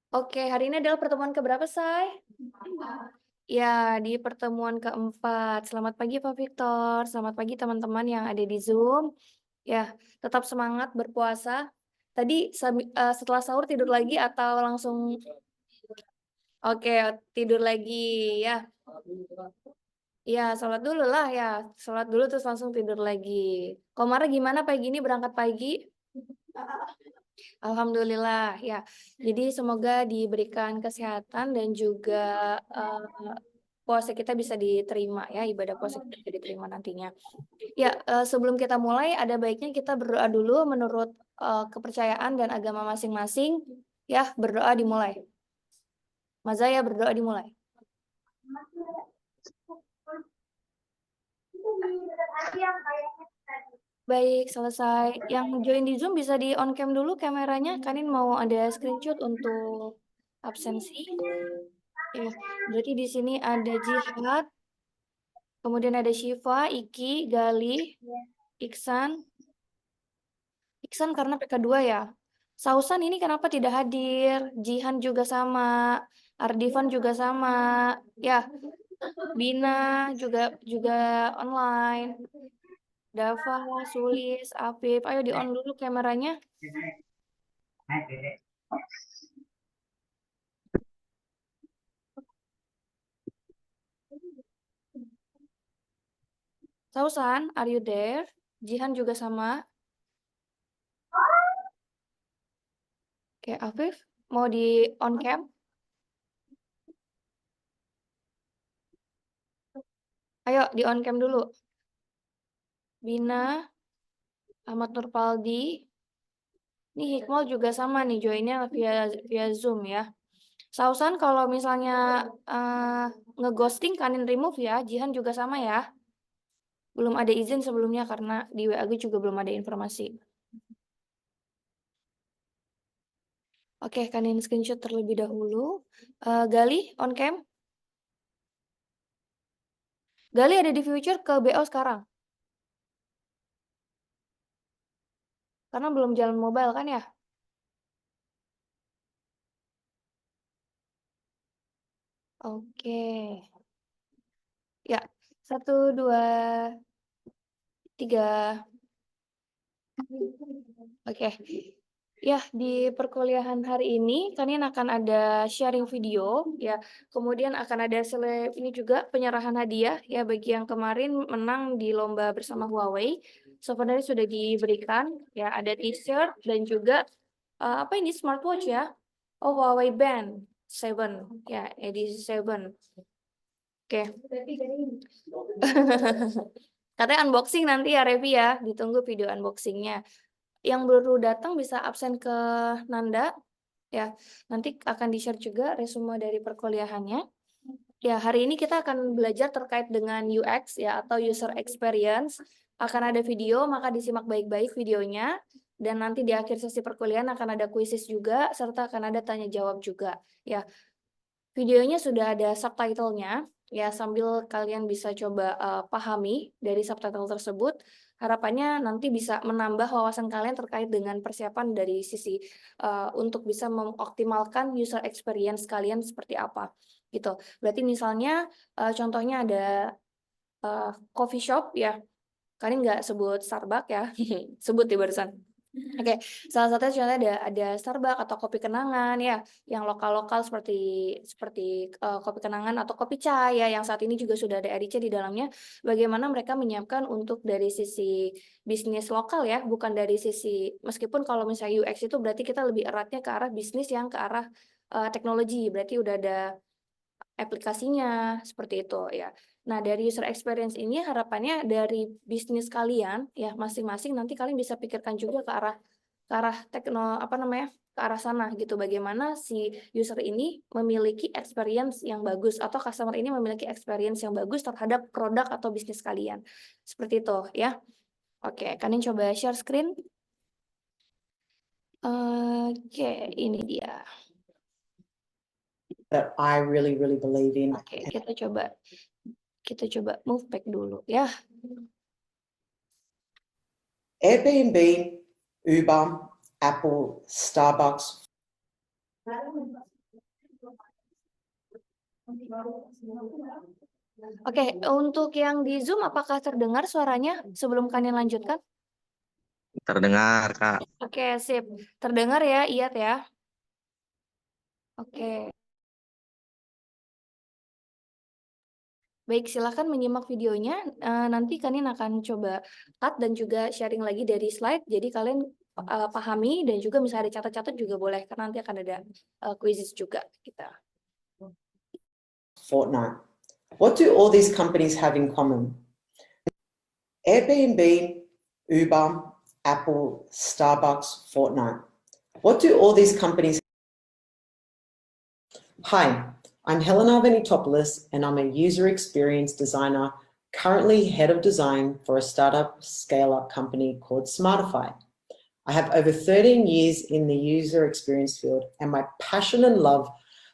Oke, hari ini adalah pertemuan keberapa, Say? Ya, di pertemuan keempat. Selamat pagi, Pak Victor. Selamat pagi, teman-teman yang ada di Zoom. Ya, tetap semangat berpuasa. Tadi setelah sahur tidur lagi atau langsung oke, tidur lagi ya. Ya, sholat dulu lah ya. Sholat dulu terus langsung tidur lagi. Komara gimana pagi ini berangkat pagi? Alhamdulillah ya. Jadi semoga diberikan kesehatan dan juga puasa kita bisa diterima ya, ibadah puasa kita bisa diterima nantinya. Ya, sebelum kita mulai ada baiknya kita berdoa dulu menurut kepercayaan dan agama masing-masing. Ya, berdoa dimulai. Mazaya berdoa dimulai. Baik, selesai. Yang join di Zoom bisa di on cam dulu kameranya. Kanin mau ada screenshot untuk absensi. Ya, berarti di sini ada Jihad, kemudian ada Syifa, Iki, Galih, Iksan. Iksan karena PK2 ya. Sausan ini kenapa tidak hadir? Jihan juga sama. Ardivan juga sama. Ya, Bina juga online. Dava, Sulis, Afif. Ayo di on dulu kameranya. Sausan, are you there? Jihan juga sama. Oke, Afif, mau di on cam? Ayo di on cam dulu. Bina, Ahmad Nurpaldi. Ini Hikmal juga sama nih, joinnya via Zoom ya. Sausan kalau misalnya ngeghosting kanin remove ya. Jihan juga sama ya. Belum ada izin sebelumnya karena di WA juga belum ada informasi. Oke, kanin screenshot terlebih dahulu. Gali, on cam. Gali ada di future ke BO sekarang. Karena belum jalan mobile kan ya? Oke. Ya, 1, 2, 3. Oke. Ya, di perkuliahan hari ini kalian akan ada sharing video ya. Kemudian akan ada ini juga penyerahan hadiah ya bagi yang kemarin menang di lomba bersama Huawei. Sebenarnya sudah diberikan ya, ada t-shirt dan juga apa ini smartwatch ya. Oh, Huawei Band 7 ya, edisi 7. Oke. Katanya unboxing nanti ya Revi ya, ditunggu video unboxingnya. Yang baru datang bisa absen ke Nanda ya. Nanti akan di-share juga resume dari perkuliahannya. Ya, hari ini kita akan belajar terkait dengan UX ya atau user experience. Akan ada video, maka disimak baik-baik videonya. Dan nanti di akhir sesi perkuliahan akan ada kuisis juga serta akan ada tanya jawab juga. Ya, videonya sudah ada subtitlenya. Ya, sambil kalian bisa coba pahami dari subtitle tersebut. Harapannya nanti bisa menambah wawasan kalian terkait dengan persiapan dari sisi untuk bisa mengoptimalkan user experience kalian seperti apa gitu. Berarti misalnya contohnya ada coffee shop ya, kalian nggak sebut Starbucks ya, sebut di barusan. Oke, salah satunya contohnya ada Starbucks atau kopi kenangan ya, yang lokal-lokal seperti kopi kenangan atau kopi chai ya, yang saat ini juga sudah ada RIC di dalamnya. Bagaimana mereka menyiapkan untuk dari sisi bisnis lokal ya, bukan dari sisi meskipun kalau misalnya UX itu berarti kita lebih eratnya ke arah bisnis yang ke arah teknologi, berarti udah ada aplikasinya seperti itu ya. Nah, dari user experience ini harapannya dari bisnis kalian ya masing-masing nanti kalian bisa pikirkan juga ke arah ke arah sana gitu. Bagaimana si user ini memiliki experience yang bagus atau customer ini memiliki experience yang bagus terhadap produk atau bisnis kalian. Seperti itu ya. Oke, kalian coba share screen. Oke, ini dia. That I really believe in. Oke, kita coba move back dulu ya. Airbnb, Uber, Apple, Starbucks. Oke, untuk yang di Zoom apakah terdengar suaranya sebelum kalian lanjutkan? Terdengar, Kak. Oke, sip. Terdengar ya, Iyat ya? Oke. Baik, silakan menyimak videonya. Nanti kalian akan coba cut dan juga sharing lagi dari slide. Jadi kalian pahami dan juga misalnya ada catat-catat juga boleh, karena nanti akan ada quizzes juga kita. Fortnite. What do all these companies have in common? Airbnb, Uber, Apple, Starbucks, Fortnite. What do all these companies? Hi, I'm Helena Venitopoulos, and I'm a user experience designer, currently head of design for a startup scale-up company called Smartify. I have over 13 years in the user experience field, and my passion and love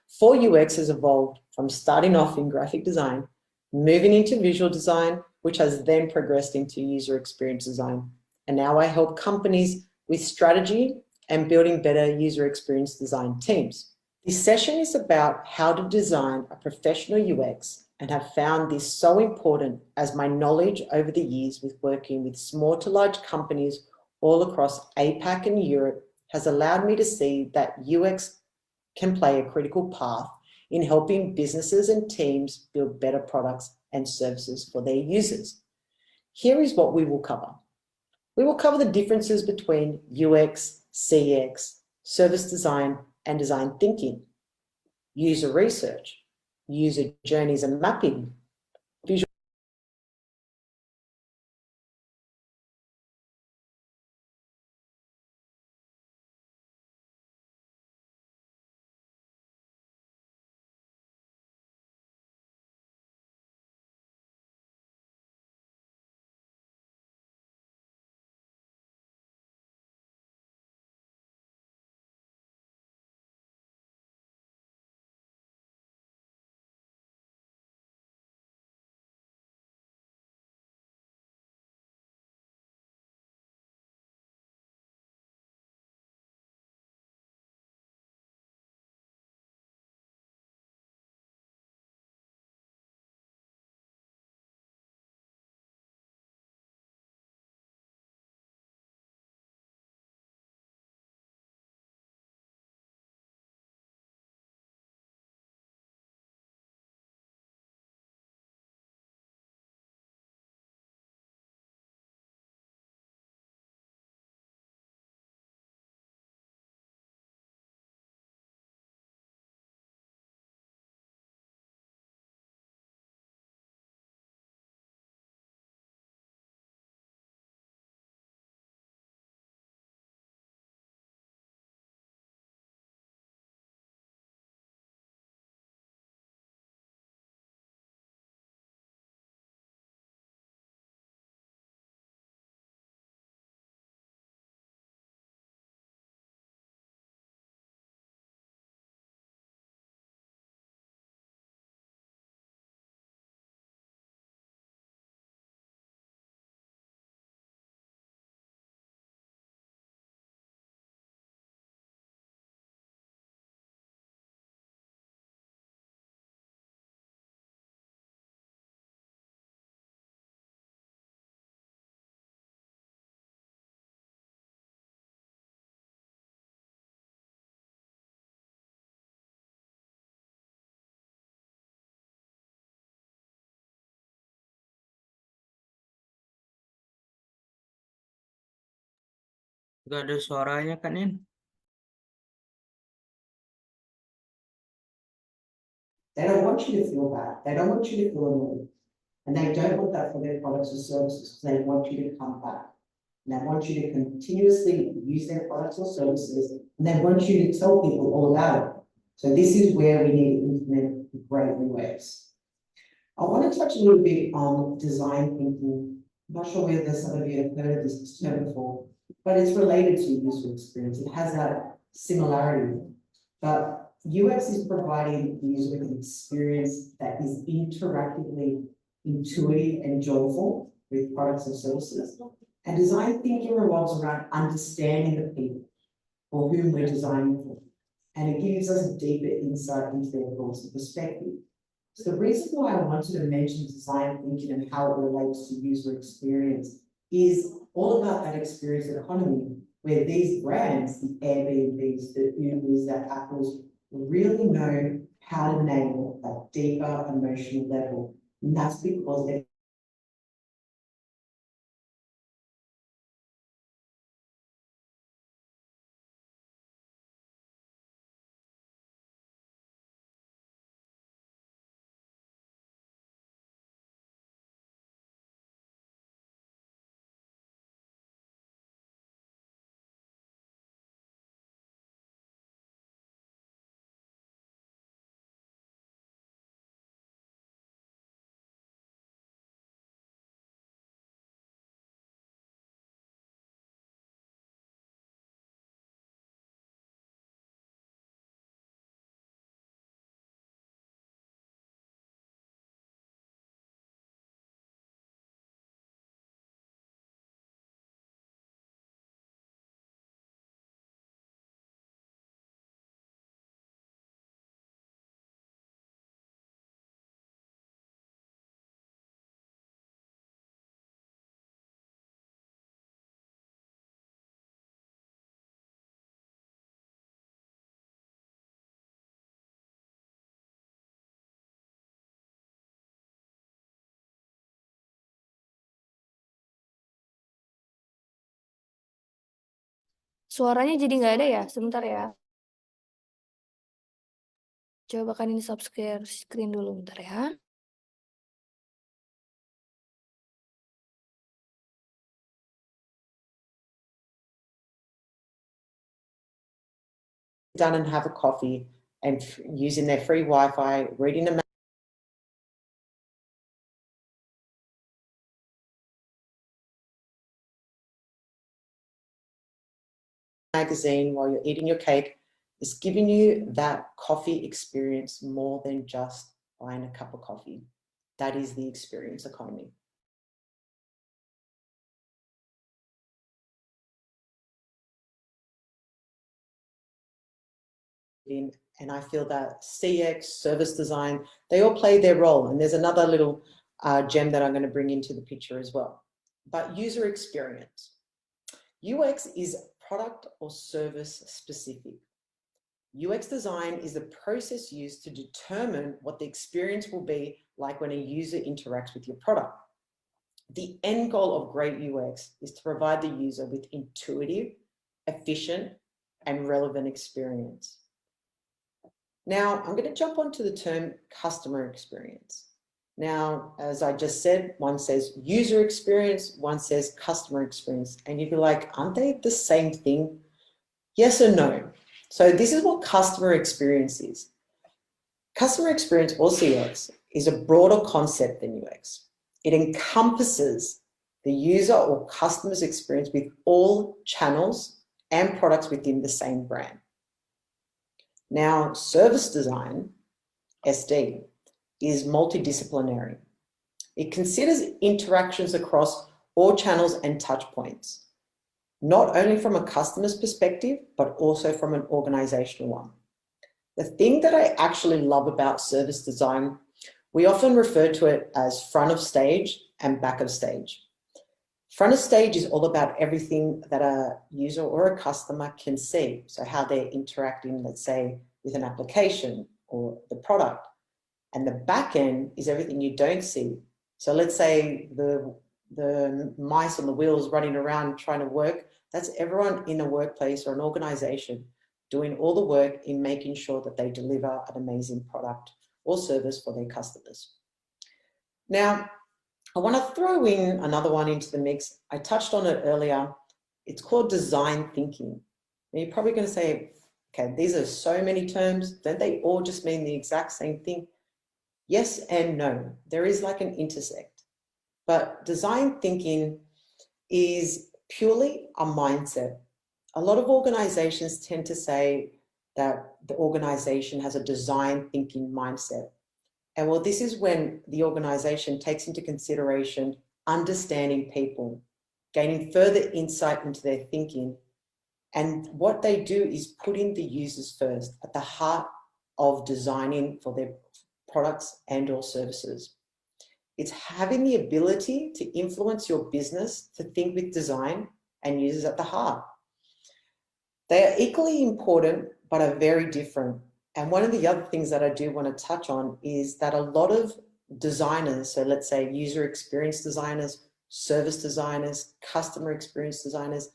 for UX has evolved from starting off in graphic design, moving into visual design, which has then progressed into user experience design. And now I help companies with strategy and building better user experience design teams. This session is about how to design a professional UX, and have found this so important as my knowledge over the years with working with small to large companies all across APAC and Europe has allowed me to see that UX can play a critical part in helping businesses and teams build better products and services for their users. Here is what we will cover. We will cover the differences between UX, CX, service design, and design thinking, user research, user journeys and mapping, visual. Gak ada suaranya kan, Nin? They don't want you to feel bad. They don't want you to feel annoyed. And they don't want that for their products or services, because they want you to come back. And they want you to continuously use their products or services, and they want you to tell people all about it. So this is where we need to implement great UX. I want to touch a little bit on design thinking. I'm not sure whether some of you have heard of this term before, but it's related to user experience. It has that similarity. But UX is providing the user with an experience that is interactively intuitive and joyful with products and services. And design thinking revolves around understanding the people for whom we're designing for. And it gives us a deeper insight into their thoughts and perspective. So the reason why I wanted to mention design thinking and how it relates to user experience is all about that experience economy, where these brands, the Airbnbs, the Ubers, the Apples, really know how to nail that deeper emotional level. And that's because they're Suaranya jadi nggak ada ya? Sebentar ya. Coba kan ini subscribe screen dulu bentar ya. done and have a coffee and using their free Wi-Fi, reading a magazine while you're eating your cake is giving you that coffee experience more than just buying a cup of coffee. That is the experience economy. And I feel that CX, service design, they all play their role. And there's another little gem that I'm going to bring into the picture as well. But user experience. UX is product or service specific. UX design is the process used to determine what the experience will be like when a user interacts with your product. The end goal of great UX is to provide the user with intuitive, efficient, and relevant experience. Now, I'm going to jump onto the term customer experience. Now, as I just said, one says user experience, one says customer experience, and you'd be like, aren't they the same thing? Yes or no? So this is what customer experience is. Customer experience, or CX, is a broader concept than UX. It encompasses the user or customer's experience with all channels and products within the same brand. Now, service design, SD, is multidisciplinary. It considers interactions across all channels and touch points, not only from a customer's perspective, but also from an organizational one. The thing that I actually love about service design, we often refer to it as front of stage and back of stage. Front of stage is all about everything that a user or a customer can see. So how they're interacting, let's say, with an application or the product. And the back end is everything you don't see. So let's say the mice on the wheels running around trying to work, that's everyone in a workplace or an organization doing all the work in making sure that they deliver an amazing product or service for their customers. Now, I want to throw in another one into the mix. I touched on it earlier. It's called design thinking. Now you're probably going to say, okay, these are so many terms. Don't they all just mean the exact same thing? Yes and no. There is like an intersect. But design thinking is purely a mindset. A lot of organizations tend to say that the organization has a design thinking mindset. And well, this is when the organization takes into consideration understanding people, gaining further insight into their thinking. And what they do is putting the users first at the heart of designing for their products and or services. It's having the ability to influence your business to think with design and users at the heart. They are equally important, but are very different. And one of the other things that I do want to touch on is that a lot of designers, so let's say user experience designers, service designers, customer experience designers,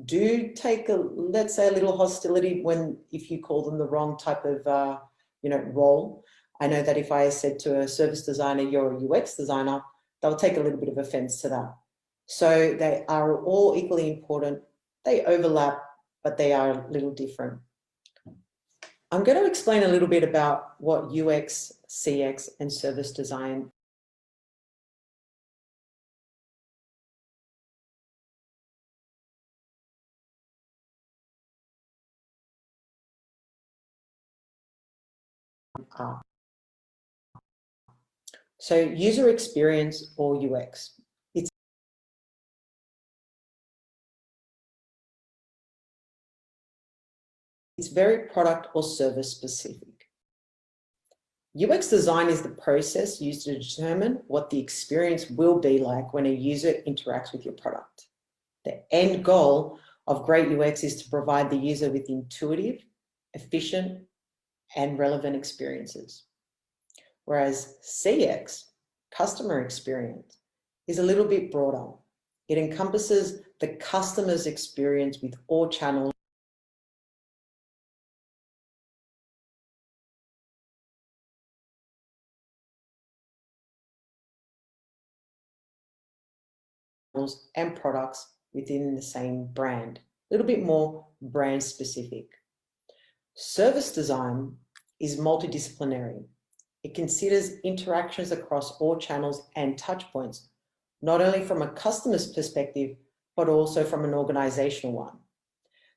do take let's say a little hostility if you call them the wrong type of role. I know that if I said to a service designer, you're a UX designer, they'll take a little bit of offense to that. So they are all equally important. They overlap, but they are a little different. I'm going to explain a little bit about what UX, CX, and service design are. So user experience or UX. It's very product or service specific. UX design is the process used to determine what the experience will be like when a user interacts with your product. The end goal of great UX is to provide the user with intuitive, efficient, and relevant experiences. Whereas CX, customer experience, is a little bit broader. It encompasses the customer's experience with all channels and products within the same brand, a little bit more brand specific. Service design is multidisciplinary. It considers interactions across all channels and touch points, not only from a customer's perspective, but also from an organizational one.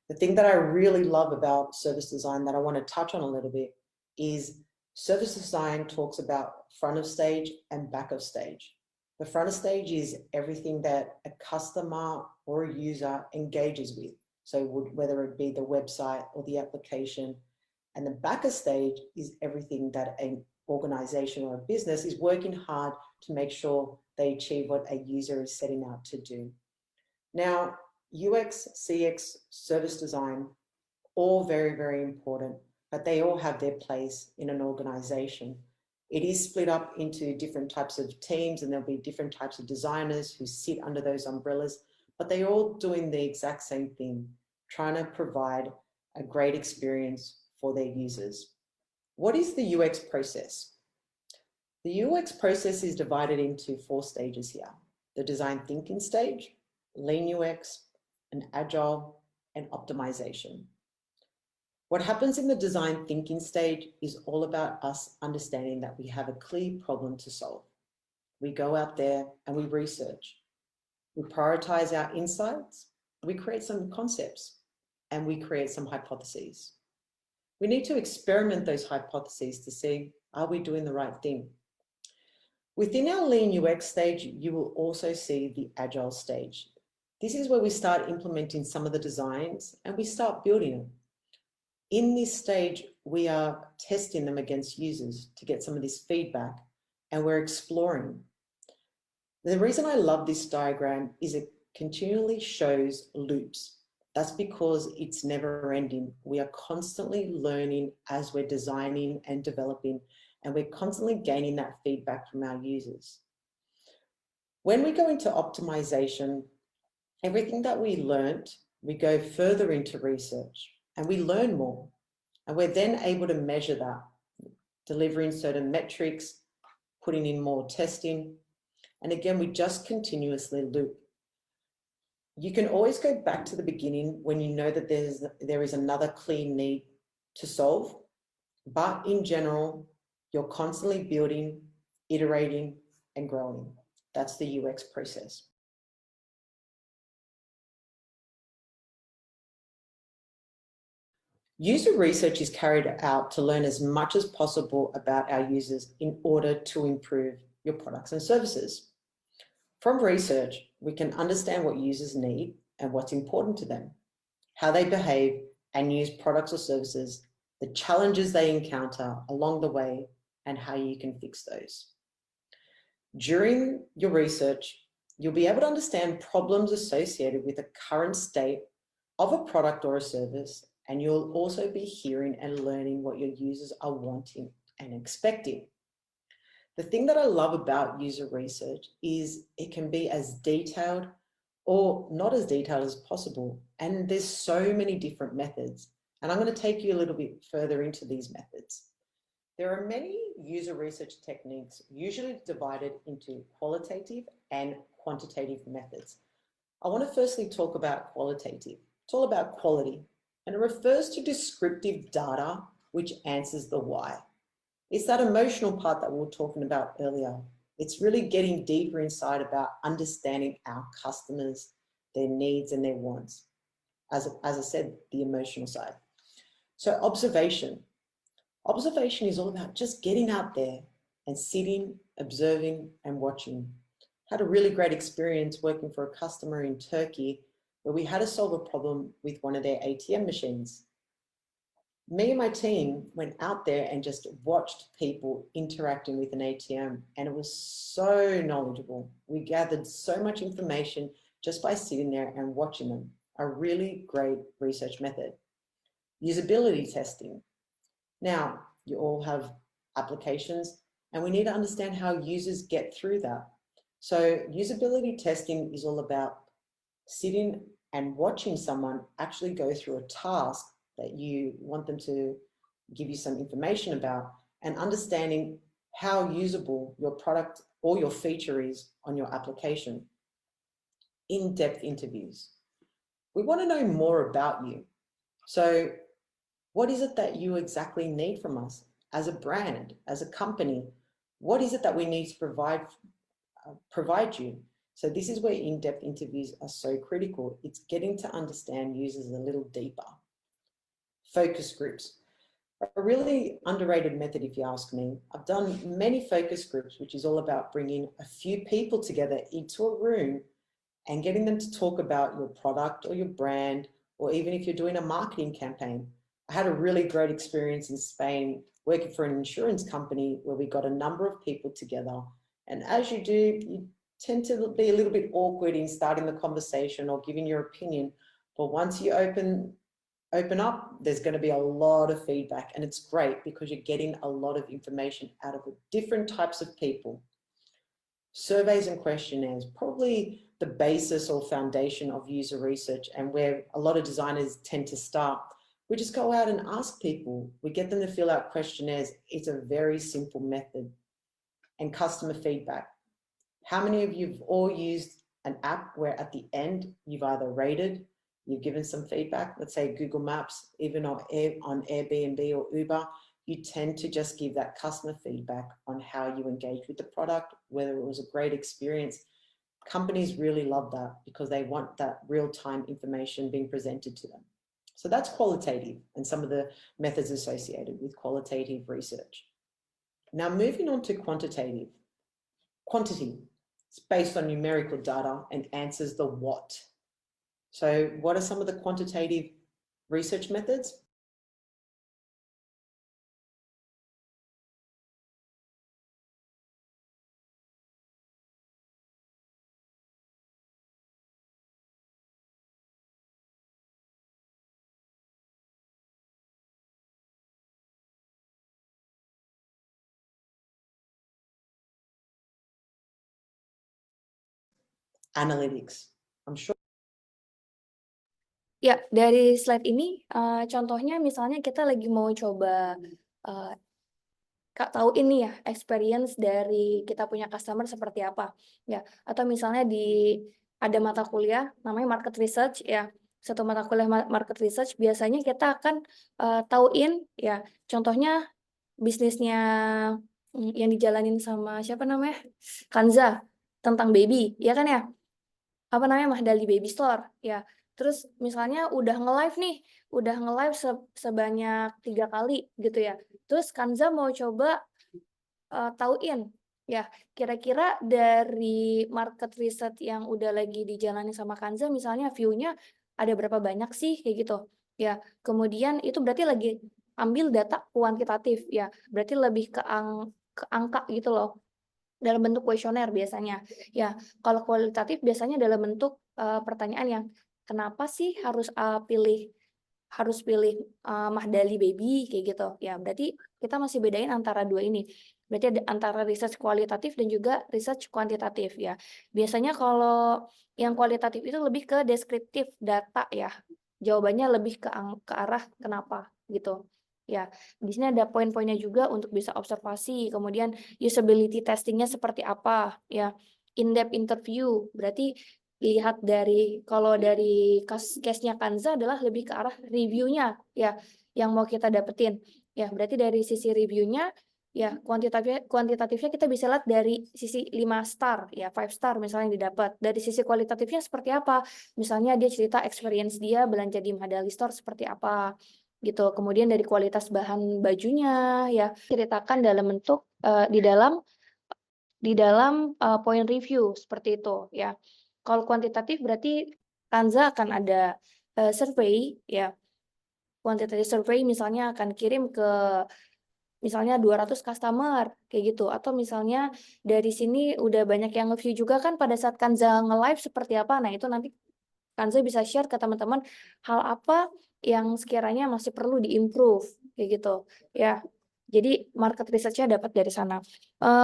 The thing that I really love about service design that I want to touch on a little bit is service design talks about front of stage and back of stage. The front of stage is everything that a customer or a user engages with. So whether it be the website or the application, and the back of stage is everything that an organization or a business is working hard to make sure they achieve what a user is setting out to do. Now, UX, CX, service design, all very, very important, but they all have their place in an organization. It is split up into different types of teams, and there'll be different types of designers who sit under those umbrellas, but they're all doing the exact same thing, trying to provide a great experience for their users. What is the UX process? The UX process is divided into 4 stages here: the design thinking stage, lean UX, and agile, and optimization. What happens in the design thinking stage is all about us understanding that we have a clear problem to solve. We go out there and we research. We prioritize our insights, we create some concepts, and we create some hypotheses. We need to experiment those hypotheses to see, are we doing the right thing? Within our lean UX stage, you will also see the agile stage. This is where we start implementing some of the designs and we start building them. In this stage, we are testing them against users to get some of this feedback, and we're exploring. The reason I love this diagram is it continually shows loops. That's because it's never ending. We are constantly learning as we're designing and developing, and we're constantly gaining that feedback from our users. When we go into optimization, everything that we learned, we go further into research and we learn more. And we're then able to measure that, delivering certain metrics, putting in more testing. And again, we just continuously loop. You can always go back to the beginning when you know that there is another clear need to solve. But in general, you're constantly building, iterating, and growing. That's the UX process. User research is carried out to learn as much as possible about our users in order to improve your products and services. From research, we can understand what users need and what's important to them, how they behave and use products or services, the challenges they encounter along the way, and how you can fix those. During your research, you'll be able to understand problems associated with the current state of a product or a service, and you'll also be hearing and learning what your users are wanting and expecting. The thing that I love about user research is it can be as detailed or not as detailed as possible. And there's so many different methods. And I'm going to take you a little bit further into these methods. There are many user research techniques, usually divided into qualitative and quantitative methods. I want to firstly talk about qualitative. It's all about quality, and it refers to descriptive data which answers the why. It's that emotional part that we were talking about earlier. It's really getting deeper inside about understanding our customers, their needs and their wants. As I said, the emotional side. So observation. Observation is all about just getting out there and sitting, observing and watching. Had a really great experience working for a customer in Turkey where we had to solve a problem with one of their ATM machines. Me and my team went out there and just watched people interacting with an ATM, and it was so knowledgeable. We gathered so much information just by sitting there and watching them. A really great research method. Usability testing. Now, you all have applications, and we need to understand how users get through that. So usability testing is all about sitting and watching someone actually go through a task that you want them to give you some information about, and understanding how usable your product or your feature is on your application. In-depth interviews. We want to know more about you. So what is it that you exactly need from us as a brand, as a company? What is it that we need to provide you? So this is where in-depth interviews are so critical. It's getting to understand users a little deeper. Focus groups, a really underrated method if you ask me. I've done many focus groups, which is all about bringing a few people together into a room and getting them to talk about your product or your brand, or even if you're doing a marketing campaign. I had a really great experience in Spain working for an insurance company where we got a number of people together. And as you do, you tend to be a little bit awkward in starting the conversation or giving your opinion. But once you open up, there's going to be a lot of feedback, and it's great because you're getting a lot of information out of different types of people. Surveys and questionnaires, probably the basis or foundation of user research, and where a lot of designers tend to start. We just go out and ask people. We get them to fill out questionnaires. It's a very simple method. And customer feedback. How many of you have all used an app where at the end you've either rated, you've given some feedback, let's say Google Maps, even on Airbnb or Uber, you tend to just give that customer feedback on how you engage with the product, whether it was a great experience. Companies really love that because they want that real-time information being presented to them. So that's qualitative and some of the methods associated with qualitative research. Now moving on to quantitative. Quantity, it's based on numerical data and answers the what. So what are some of the quantitative research methods? Analytics. I'm sure. Ya, dari slide ini contohnya misalnya kita lagi mau coba Kak tahu ini ya experience dari kita punya customer seperti apa ya, atau misalnya ada mata kuliah namanya market research ya, satu mata kuliah market research biasanya kita akan tauin ya, contohnya bisnisnya yang dijalanin sama siapa namanya Kanza tentang baby ya kan ya, apa namanya Mahdali Baby Store ya. Terus misalnya udah nge-live sebanyak 3 kali gitu ya. Terus Kanza mau coba tauin ya, kira-kira dari market research yang udah lagi dijalani sama Kanza misalnya view-nya ada berapa banyak sih kayak gitu. Ya, kemudian itu berarti lagi ambil data kuantitatif ya, berarti lebih ke angka gitu loh, dalam bentuk kuesioner biasanya. Ya, kalau kualitatif biasanya dalam bentuk pertanyaan yang kenapa sih harus pilih Mahdali Baby kayak gitu. Ya, berarti kita masih bedain antara dua ini. Berarti ada antara research kualitatif dan juga research kuantitatif ya. Biasanya kalau yang kualitatif itu lebih ke deskriptif data ya. Jawabannya lebih ke arah kenapa gitu. Ya, di sini ada poin-poinnya juga untuk bisa observasi, kemudian usability testingnya seperti apa ya. In-depth interview, berarti lihat dari kalau dari case-nya Kanza adalah lebih ke arah reviewnya ya yang mau kita dapetin ya, berarti dari sisi reviewnya ya kuantitatifnya kita bisa lihat dari sisi 5 star ya, 5 star misalnya yang didapat. Dari sisi kualitatifnya seperti apa, misalnya dia cerita experience dia belanja di Mahdali Store seperti apa gitu. Kemudian dari kualitas bahan bajunya ya ceritakan dalam bentuk di dalam poin review seperti itu ya. Kalau kuantitatif berarti Kanza akan ada survei ya. Quantitative survey misalnya akan kirim ke misalnya 200 customer kayak gitu, atau misalnya dari sini udah banyak yang nge-view juga kan pada saat Kanza nge-live seperti apa. Nah, itu nanti Kanza bisa share ke teman-teman hal apa yang sekiranya masih perlu di-improve kayak gitu ya. Jadi market research-nya dapat dari sana.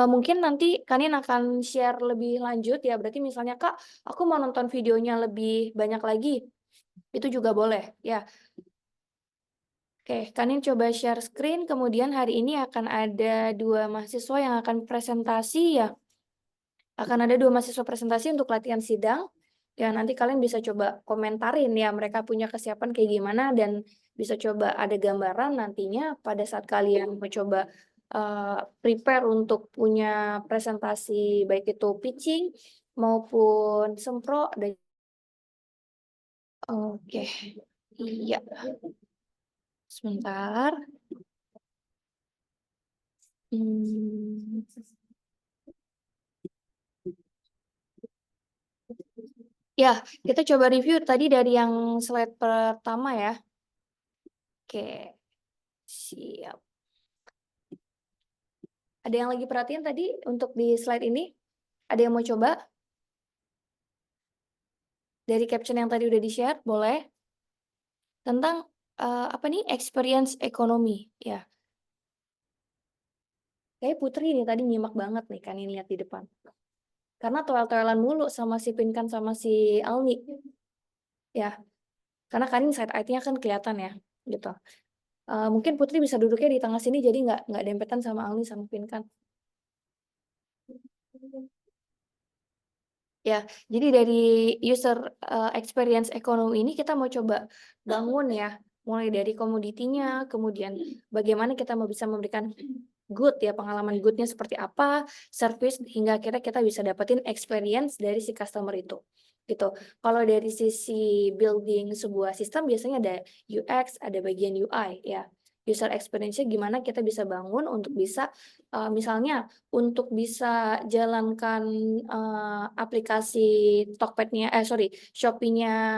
Mungkin nanti Kanin akan share lebih lanjut ya. Berarti misalnya Kak, aku mau nonton videonya lebih banyak lagi. Itu juga boleh ya. Oke, Kanin coba share screen. Kemudian hari ini akan ada 2 mahasiswa yang akan presentasi ya. Akan ada 2 mahasiswa presentasi untuk latihan sidang. Ya, nanti kalian bisa coba komentarin ya mereka punya kesiapan kayak gimana, dan bisa coba ada gambaran nantinya pada saat kalian mencoba prepare untuk punya presentasi baik itu pitching maupun sempro. Oke, iya. Sebentar. Ya, kita coba review tadi dari yang slide pertama ya. Oke, siap. Ada yang lagi perhatian tadi untuk di slide ini? Ada yang mau coba? Dari caption yang tadi udah di-share, boleh? Tentang apa nih? Experience ekonomi, ya. Kayak Putri nih tadi nyimak banget nih kan, ini lihat di depan. Karena toel-toelan mulu sama si Pinkan sama si Alni. Ya, karena kan side IT-nya kan kelihatan ya, gitu. Mungkin Putri bisa duduknya di tengah sini jadi nggak dempetan sama Alni sama Pinkan. Ya, jadi dari user experience ekonomi ini kita mau coba bangun ya, mulai dari komoditinya, kemudian bagaimana kita mau bisa memberikan good ya, pengalaman goodnya seperti apa, service, hingga akhirnya kita bisa dapetin experience dari si customer itu. Gitu. Kalau dari sisi building sebuah sistem biasanya ada UX, ada bagian UI ya. User experience-nya gimana kita bisa bangun untuk bisa misalnya untuk bisa jalankan aplikasi Tokped-nya Shopee-nya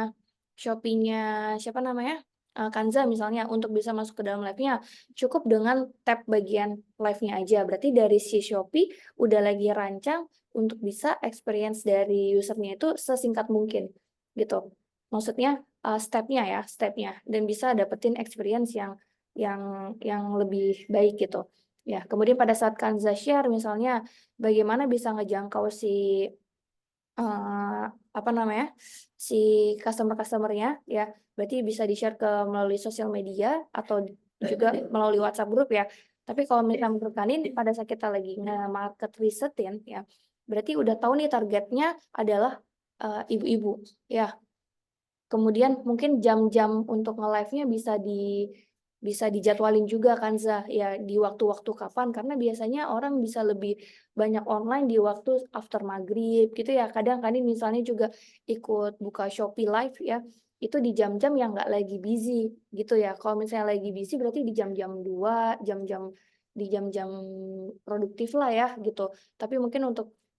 siapa namanya? Kanza misalnya, untuk bisa masuk ke dalam live-nya cukup dengan tab bagian live-nya aja. Berarti dari si Shopee udah lagi rancang untuk bisa experience dari usernya itu sesingkat mungkin gitu. Maksudnya step-nya dan bisa dapetin experience yang lebih baik gitu. Ya, kemudian pada saat Kanza share misalnya bagaimana bisa ngejangkau si si customer-customernya ya, berarti bisa di-share melalui sosial media atau juga melalui WhatsApp group ya. Tapi kalau misalnya menurut Kanin pada saat kita lagi nge-market research-in ya, berarti udah tahu nih targetnya adalah ibu-ibu ya. Kemudian mungkin jam-jam untuk nge-live-nya bisa dijadwalin juga kan Zah ya, di waktu-waktu kapan, karena biasanya orang bisa lebih banyak online di waktu after maghrib gitu ya. Kadang misalnya juga ikut buka Shopee live ya, itu di jam-jam yang nggak lagi busy gitu ya. Kalau misalnya lagi busy berarti di jam-jam 2, di jam-jam produktif lah ya gitu. Tapi mungkin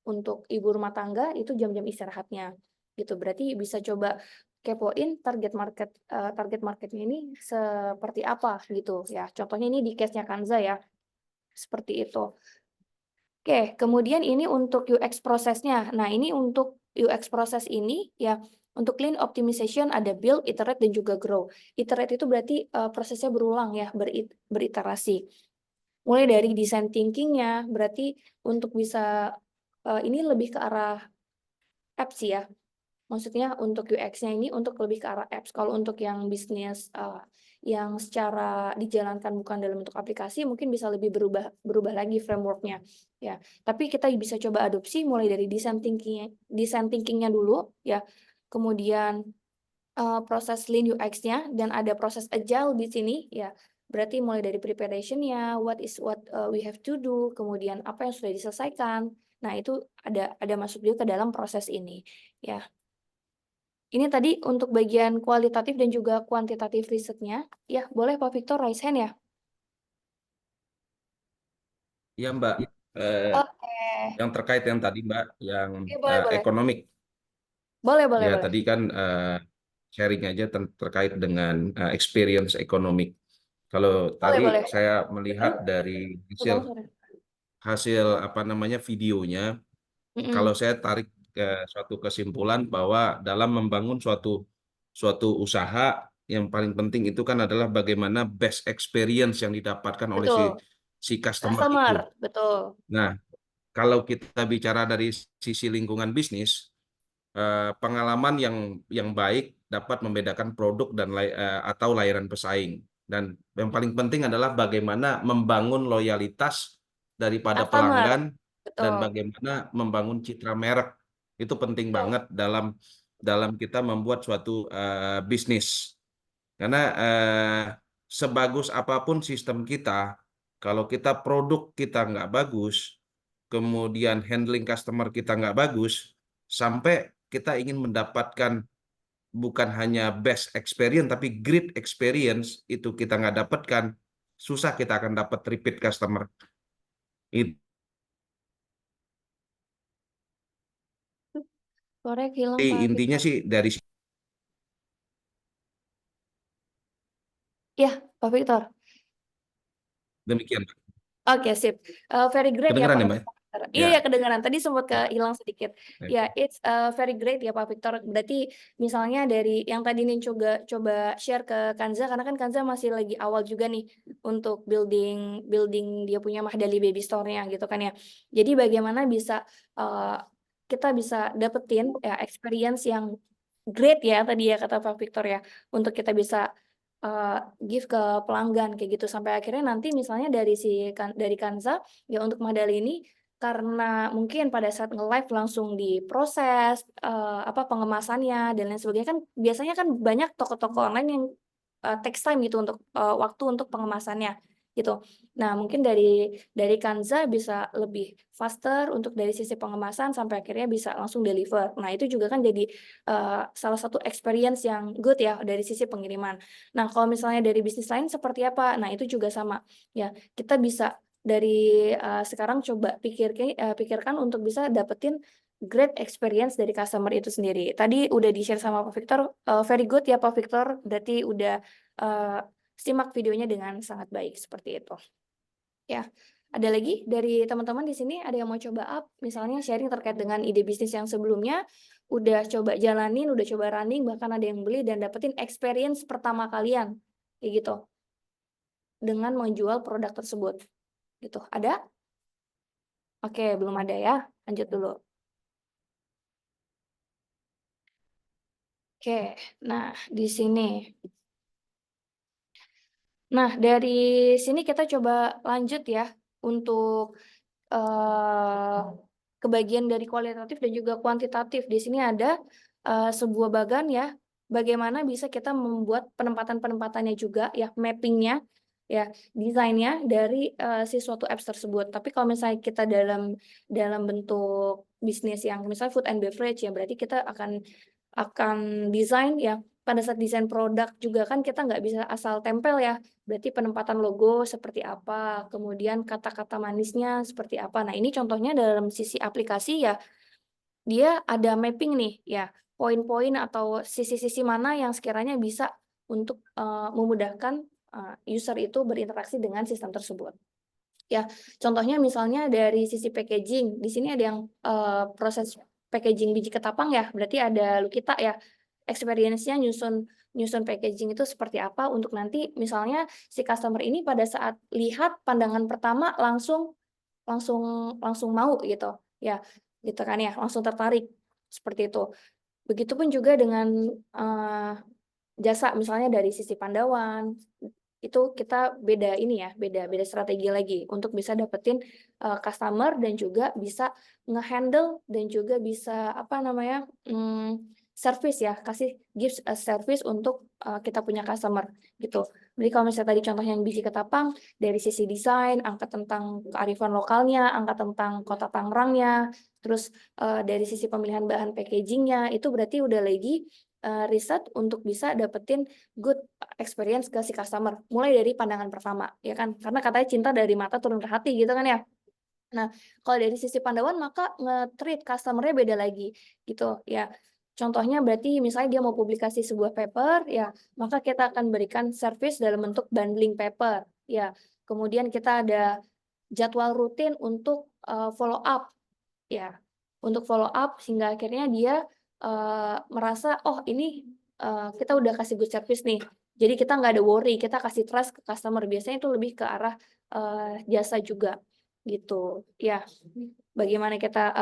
untuk ibu rumah tangga itu jam-jam istirahatnya gitu. Berarti bisa coba kepoin target marketnya ini seperti apa gitu ya. Contohnya ini di case-nya Kanza ya, seperti itu. Oke, kemudian ini untuk UX prosesnya. Nah, ini untuk UX proses ini ya, untuk clean optimization ada build, iterate, dan juga grow. Iterate itu berarti prosesnya berulang ya, beriterasi. Mulai dari design thinking-nya, berarti untuk bisa ini lebih ke arah apps ya. Maksudnya untuk UX-nya ini untuk lebih ke arah apps. Kalau untuk yang bisnis yang secara dijalankan bukan dalam bentuk aplikasi, mungkin bisa lebih berubah lagi framework-nya. Ya, tapi kita bisa coba adopsi mulai dari design thinking-nya dulu ya. Kemudian proses lean UX-nya dan ada proses agile di sini ya. Berarti mulai dari preparation-nya, what we have to do, kemudian apa yang sudah diselesaikan. Nah, itu ada masuk juga ke dalam proses ini ya. Ini tadi untuk bagian kualitatif dan juga kuantitatif risetnya. Ya, boleh Pak Victor raise hand ya? Iya Mbak, Oke. yang terkait yang tadi Mbak, yang Oke, boleh. ekonomik. Boleh. Ya tadi kan sharing aja terkait dengan experience ekonomik. Kalau tadi Boleh. saya melihat dari Pegang suara. hasil apa namanya videonya, kalau saya tarik ke suatu kesimpulan bahwa dalam membangun suatu usaha yang paling penting itu kan adalah bagaimana best experience yang didapatkan oleh Betul. si customer itu. Betul. Nah, kalau kita bicara dari sisi lingkungan bisnis, pengalaman yang baik dapat membedakan produk dan atau layanan pesaing. Dan yang paling penting adalah bagaimana membangun loyalitas daripada Customer. pelanggan dan Betul. bagaimana membangun citra merek. Itu penting Betul. banget dalam kita membuat suatu bisnis. Karena sebagus apapun sistem kita, kalau produk kita nggak bagus, kemudian handling customer kita nggak bagus, sampai kita ingin mendapatkan bukan hanya best experience, tapi great experience, itu kita nggak dapatkan, susah kita akan dapat repeat customer. Korek hilang Pak Intinya Victor. sih dari Ya, Pak Victor. demikian. Oke, sip. Very great ya Kedengeran Pak ya, Mbak? Victor. Ya. Iya, kedengaran. Tadi sempat Ya. hilang sedikit. Oke. Ya, it's very great ya Pak Victor. Berarti misalnya dari yang tadi nih coba share ke Kanza, karena kan Kanza masih lagi awal juga nih untuk building dia punya Mahdali Baby Store-nya gitu kan ya. Jadi bagaimana bisa kita bisa dapetin ya experience yang great ya tadi ya kata Pak Victor ya, untuk kita bisa give ke pelanggan kayak gitu sampai akhirnya nanti misalnya dari Kanza ya untuk Mahdali ini karena mungkin pada saat nge-live langsung diproses pengemasannya dan lain sebagainya, kan biasanya kan banyak toko-toko online yang takes time gitu untuk waktu untuk pengemasannya gitu. Nah, mungkin dari Kanza bisa lebih faster untuk dari sisi pengemasan sampai akhirnya bisa langsung deliver. Nah, itu juga kan jadi salah satu experience yang good ya dari sisi pengiriman. Nah, kalau misalnya dari bisnis lain seperti apa? Nah, itu juga sama. Ya, kita bisa dari sekarang coba pikirkan untuk bisa dapetin great experience dari customer itu sendiri. Tadi udah di-share sama Pak Victor, very good ya Pak Victor. Berarti udah simak videonya dengan sangat baik seperti itu. Ya. Ada lagi dari teman-teman di sini ada yang mau coba up, misalnya sharing terkait dengan ide bisnis yang sebelumnya, udah coba jalanin, udah coba running, bahkan ada yang beli dan dapetin experience pertama kalian, kayak gitu, dengan menjual produk tersebut, gitu. Ada? Oke, belum ada ya. Lanjut dulu. Oke, nah di sini. Nah, dari sini kita coba lanjut ya untuk ke bagian dari kualitatif dan juga kuantitatif. Di sini ada sebuah bagan ya, bagaimana bisa kita membuat penempatan-penempatannya juga ya, mappingnya ya, desainnya dari si suatu apps tersebut. Tapi kalau misalnya kita dalam bentuk bisnis yang misalnya food and beverage ya, berarti kita akan desain ya. Pada saat desain produk juga kan kita nggak bisa asal tempel ya. Berarti penempatan logo seperti apa, kemudian kata-kata manisnya seperti apa. Nah, ini contohnya dalam sisi aplikasi ya, dia ada mapping nih ya. poin-poin atau sisi-sisi mana yang sekiranya bisa untuk memudahkan user itu berinteraksi dengan sistem tersebut. Ya, contohnya misalnya dari sisi packaging, di sini ada yang proses packaging biji ketapang ya, berarti ada Lukita ya. Experience-nya nyusun packaging itu seperti apa untuk nanti misalnya si customer ini pada saat lihat pandangan pertama langsung mau gitu ya, gitu kan ya, langsung tertarik seperti itu. Begitupun juga dengan jasa misalnya dari sisi Pandawan, itu kita beda ini ya, beda strategi lagi untuk bisa dapetin customer dan juga bisa ngehandle dan juga bisa apa namanya service ya, gives a service untuk kita punya customer gitu. Jadi kalau misalnya tadi contohnya yang biji ketapang, dari sisi desain, angkat tentang kearifan lokalnya, angkat tentang kota Tangerangnya, terus dari sisi pemilihan bahan packagingnya, itu berarti udah lagi riset untuk bisa dapetin good experience ke si customer, mulai dari pandangan pertama, ya kan? Karena katanya cinta dari mata turun ke hati gitu kan ya. Nah, kalau dari sisi Pandawan maka nge-treat customer-nya beda lagi gitu ya. Contohnya berarti misalnya dia mau publikasi sebuah paper ya, maka kita akan berikan service dalam bentuk bundling paper ya. Kemudian kita ada jadwal rutin untuk follow up ya. Untuk follow up sehingga akhirnya dia merasa oh ini kita udah kasih good service nih. Jadi kita nggak ada worry, kita kasih trust ke customer. Biasanya itu lebih ke arah jasa juga gitu ya, bagaimana kita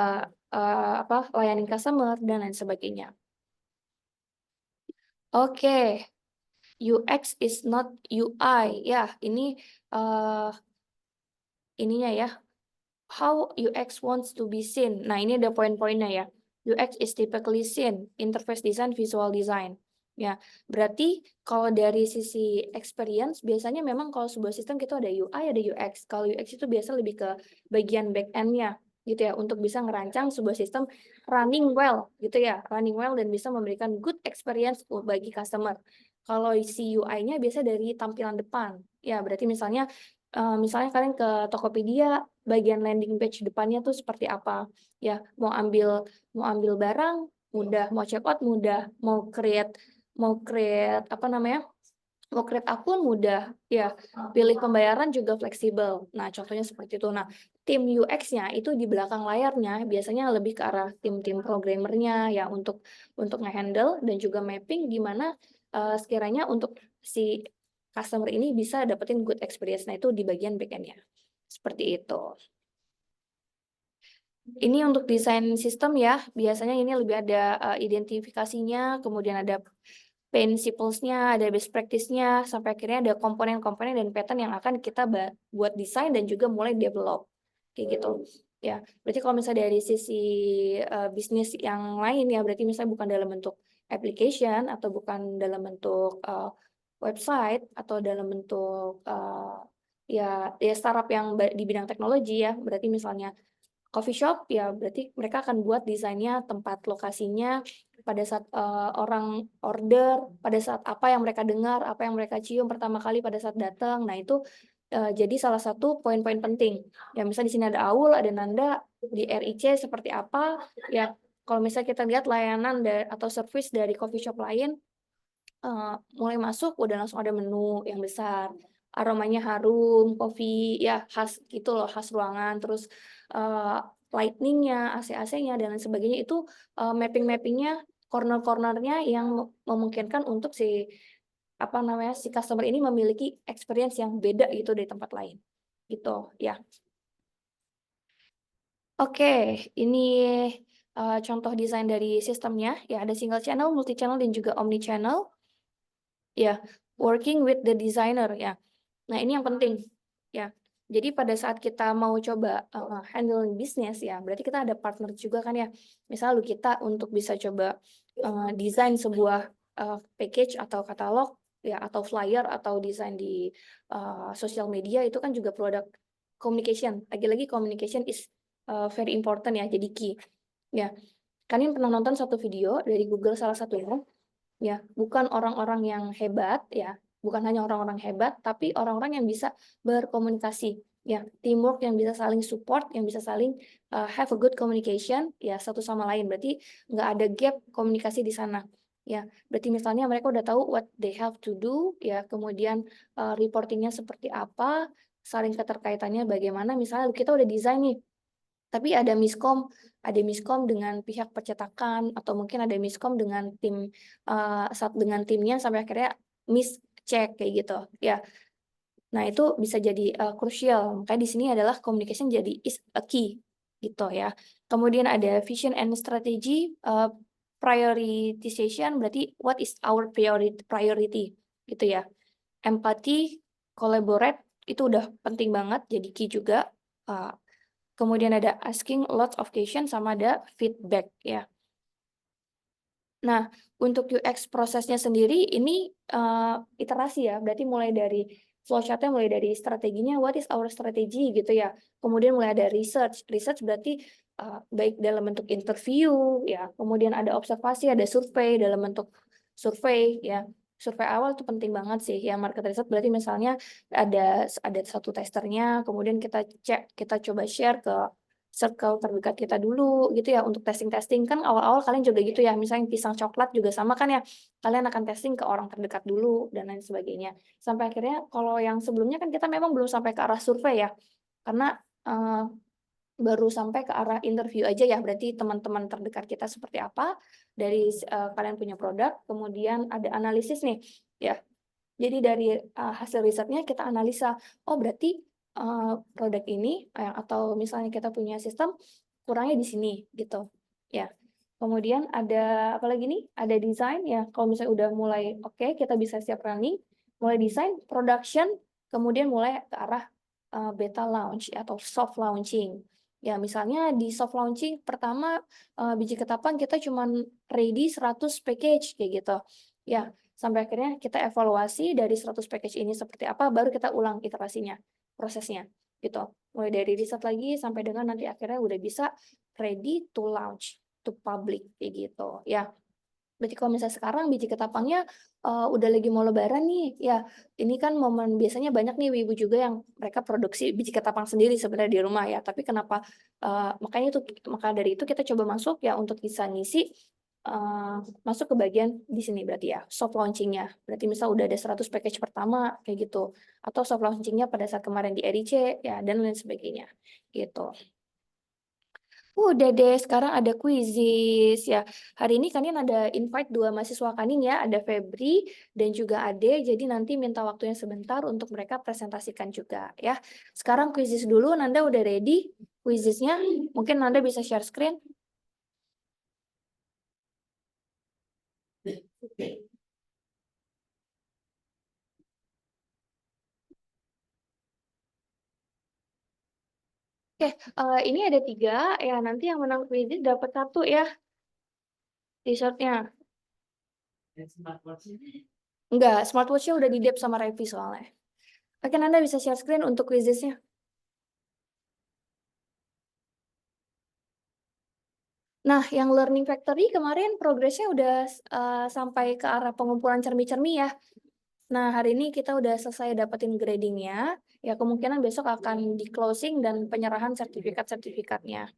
layanin customer dan lain sebagainya. Oke, UX is not UI ya, ini ininya ya, how UX wants to be seen. Nah ini ada poin-poinnya ya. UX is typically seen, interface design, visual design. Ya, berarti kalau dari sisi experience, biasanya memang kalau sebuah sistem kita ada UI, ada UX. Kalau UX itu biasa lebih ke bagian back end-nya, gitu ya, untuk bisa ngerancang sebuah sistem running well, gitu ya, running well dan bisa memberikan good experience bagi customer. Kalau si UI-nya biasa dari tampilan depan, ya berarti misalnya kalian ke Tokopedia, bagian landing page depannya tuh seperti apa, ya mau ambil barang mudah, mau check out mudah, mau create apa namanya, mau create akun mudah, ya pilih pembayaran juga fleksibel. Nah contohnya seperti itu. Nah tim UX-nya itu di belakang layarnya biasanya lebih ke arah tim programmernya ya untuk nge-handle dan juga mapping gimana sekiranya untuk si customer ini bisa dapetin good experience. Nah itu di bagian back-end-nya seperti itu. Ini untuk desain sistem ya, biasanya ini lebih ada identifikasinya, kemudian ada principles-nya, ada best practice-nya, sampai akhirnya ada komponen-komponen dan pattern yang akan kita buat desain dan juga mulai develop. Kayak gitu. Ya, berarti kalau misalnya dari sisi bisnis yang lain ya, berarti misalnya bukan dalam bentuk application atau bukan dalam bentuk website atau dalam bentuk ya startup yang di bidang teknologi ya, berarti misalnya coffee shop ya berarti mereka akan buat desainnya, tempat lokasinya, pada saat orang order, pada saat apa yang mereka dengar, apa yang mereka cium pertama kali pada saat datang. Nah itu jadi salah satu poin-poin penting. Ya misalnya di sini ada Aul, ada Nanda, di RIC seperti apa. Ya kalau misalnya kita lihat layanan atau service dari coffee shop lain, mulai masuk udah langsung ada menu yang besar. Aromanya harum, kopi ya khas gitu loh, khas ruangan, terus lighting-nya, AC-AC-nya dan lain sebagainya itu mapping-mappingnya, corner-cornernya yang memungkinkan untuk si customer ini memiliki experience yang beda gitu dari tempat lain gitu ya. Oke, ini contoh desain dari sistemnya ya, ada single channel, multi channel dan juga omni channel ya, working with the designer ya. Nah ini yang penting ya. Jadi pada saat kita mau coba handling bisnis ya, berarti kita ada partner juga kan ya. Misalnya kita untuk bisa coba desain sebuah package atau katalog ya, atau flyer atau desain di sosial media itu kan juga produk communication. Lagi-lagi communication is very important ya, jadi key. Ya, kalian pernah nonton satu video dari Google salah satunya ya, bukan orang-orang yang hebat ya, bukan hanya orang-orang hebat, tapi orang-orang yang bisa berkomunikasi ya teamwork yang bisa saling support, yang bisa saling have a good communication ya satu sama lain. Berarti nggak ada gap komunikasi di sana. Ya, berarti misalnya mereka udah tahu what they have to do, ya, kemudian reportingnya seperti apa, saling keterkaitannya bagaimana. Misalnya kita udah desain nih, tapi ada miskom dengan pihak percetakan atau mungkin ada miskom dengan tim dengan timnya sampai akhirnya mischeck kayak gitu, ya. Nah, itu bisa jadi krusial. Makanya di sini adalah communication jadi is a key gitu ya. Kemudian ada vision and strategy, prioritization berarti what is our priority gitu ya. Empathy, collaborate itu udah penting banget jadi key juga. Kemudian ada asking lots of questions sama ada feedback ya. Nah, untuk UX prosesnya sendiri ini iterasi ya, berarti mulai dari flowchart-nya mulai dari strateginya, what is our strategy gitu ya. Kemudian mulai ada research, research berarti baik dalam bentuk interview ya, kemudian ada observasi, ada survei dalam bentuk survei ya. Survei awal itu penting banget sih. Yang market research berarti misalnya ada satu testernya, kemudian kita cek, kita coba share ke circle terdekat kita dulu gitu ya untuk testing kan awal-awal kalian juga gitu ya, misalnya pisang coklat juga sama kan ya, kalian akan testing ke orang terdekat dulu dan lain sebagainya sampai akhirnya kalau yang sebelumnya kan kita memang belum sampai ke arah survei ya, karena baru sampai ke arah interview aja ya, berarti teman-teman terdekat kita seperti apa dari kalian punya produk, kemudian ada analisis nih ya. Jadi dari hasil risetnya kita analisa, oh berarti produk ini atau misalnya kita punya sistem kurangnya di sini gitu. Ya. Kemudian ada apa lagi nih? Ada desain ya. Kalau misalnya udah mulai oke, kita bisa siap running, mulai desain, production, kemudian mulai ke arah beta launch atau soft launching. Ya, misalnya di soft launching pertama biji ketapang kita cuman ready 100 package kayak gitu. Ya, sampai akhirnya kita evaluasi dari 100 package ini seperti apa, baru kita ulang iterasinya, prosesnya, gitu. Mulai dari riset lagi sampai dengan nanti akhirnya udah bisa ready to launch, to public, kayak gitu. Ya, berarti kalau misalnya sekarang biji ketapangnya udah lagi mau lebaran nih, ya ini kan momen biasanya banyak nih ibu juga yang mereka produksi biji ketapang sendiri sebenarnya di rumah ya, tapi kenapa maka dari itu kita coba masuk ya untuk bisa ngisi masuk ke bagian di sini berarti ya soft launchingnya, berarti misal udah ada 100 package pertama kayak gitu, atau soft launchingnya pada saat kemarin di RIC ya dan lain sebagainya gitu. Udah deh, sekarang ada kuisis ya. Hari ini kalian ada invite 2 mahasiswa kalian ya, ada Febri dan juga Ade. Jadi nanti minta waktunya sebentar untuk mereka presentasikan juga ya. Sekarang kuisis dulu, Nanda udah ready kuisisnya? Mungkin Nanda bisa share screen. Oke, ini ada 3 ya. Nanti yang menang kuisis dapat 1 ya t-shirtnya. Enggak, smartwatch-nya udah di-dep sama Revi soalnya. Oke, Nanda bisa share screen untuk kuisisnya. Nah, yang Learning Factory kemarin progresnya udah sampai ke arah pengumpulan cermi-cermi ya. Nah, hari ini kita udah selesai dapetin gradingnya. Ya, kemungkinan besok akan di closing dan penyerahan sertifikat-sertifikatnya.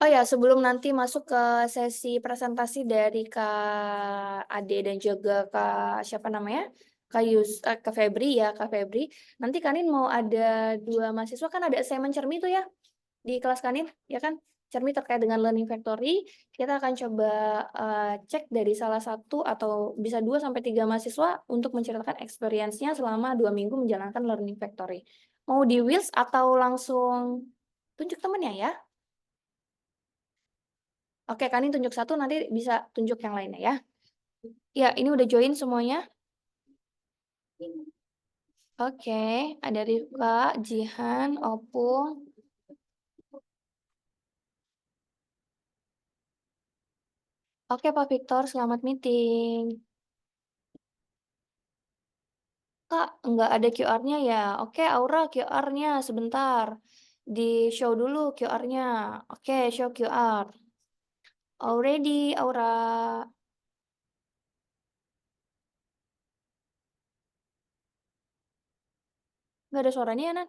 Oh ya, sebelum nanti masuk ke sesi presentasi dari Kak Ade dan juga Kak siapa namanya? Kak Febri ya, Kak Febri. Nanti Kanin mau ada 2 mahasiswa kan ada assignment cermi tuh ya di kelas Kanin, ya kan? Cermi terkait dengan Learning Factory. Kita akan coba cek dari salah satu atau bisa 2 sampai 3 mahasiswa untuk menceritakan experience-nya selama 2 minggu menjalankan Learning Factory. Mau di Wheels atau langsung tunjuk temennya ya? Oke, Kanin tunjuk 1, nanti bisa tunjuk yang lainnya ya. Ya, ini udah join semuanya. Oke, ada Rifka, Jihan, Opung. Oke, Pak Victor, selamat meeting. Kak, nggak ada QR-nya ya? Oke, Aura QR-nya sebentar. Di show dulu QR-nya. Oke, show QR. Already, Aura. Nggak ada suaranya ya, Nan?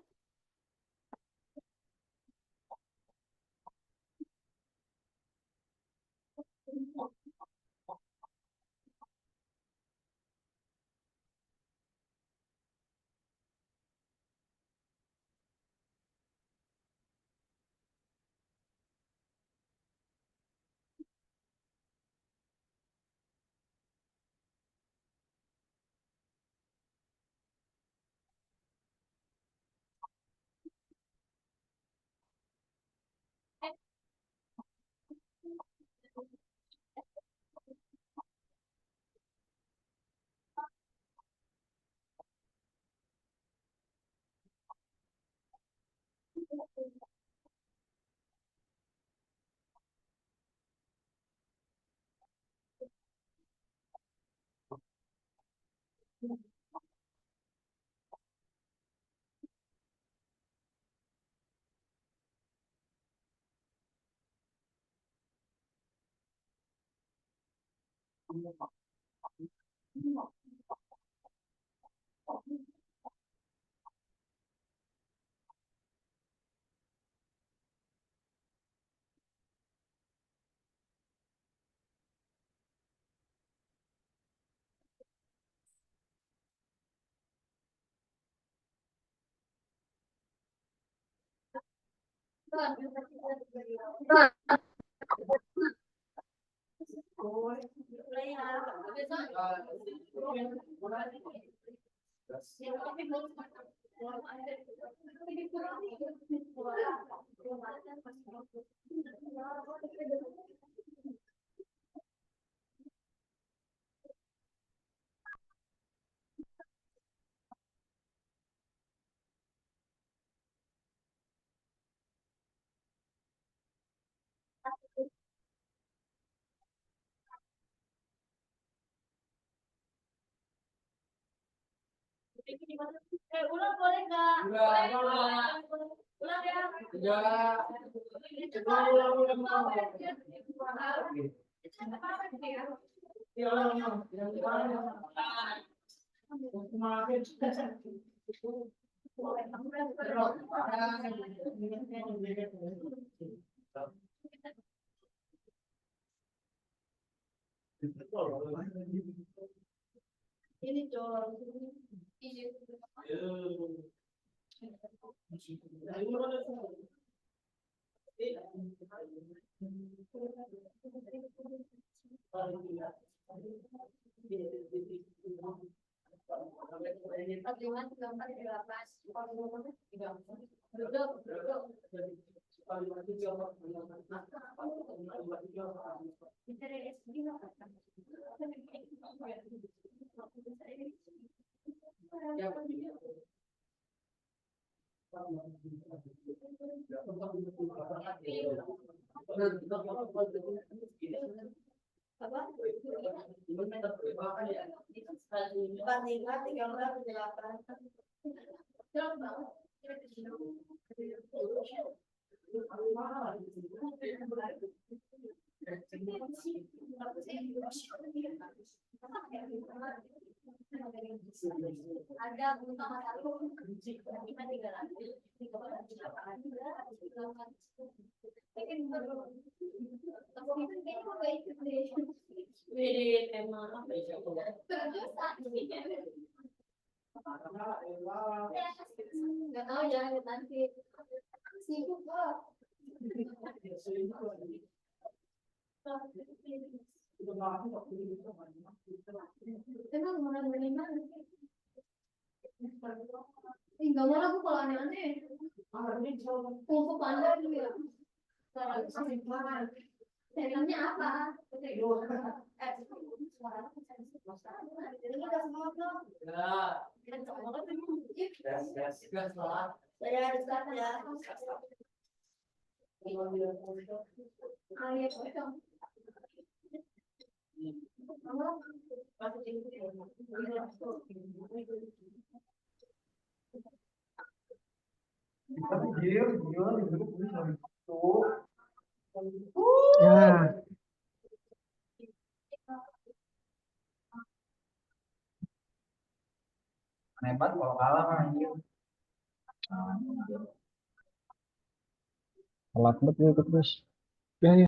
Ulang boleh nggak? Ulang ya. Ini cowok. Ada nggak tahu jangan nanti sibuk kok. Emang mana mana sih? Enggak mau aku kalau aneh-aneh. Kungfu panda dulu ya. Serinya apa? Ini udah semua belum? Saya harus kata ya. Ayo, dong. Ya. Hebat kalau kalah mah anjir. Telat banget ya, terus. Ya, ya.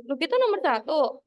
Lu kita nomor 1.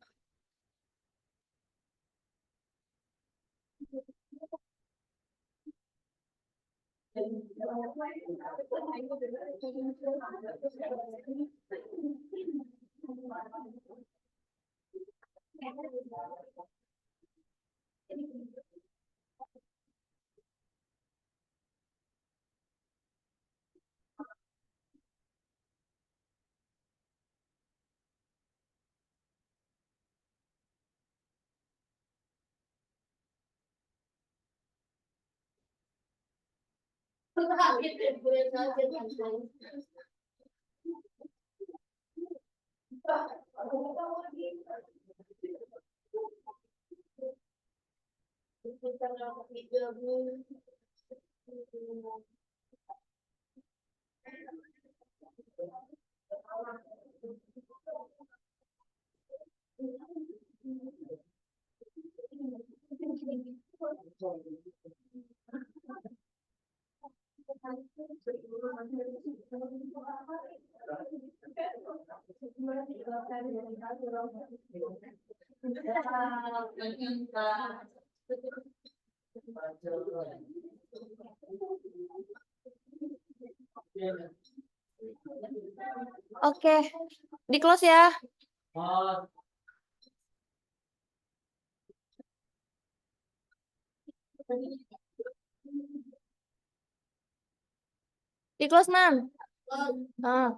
Oke, di close ya. Di close, Nan. Ah.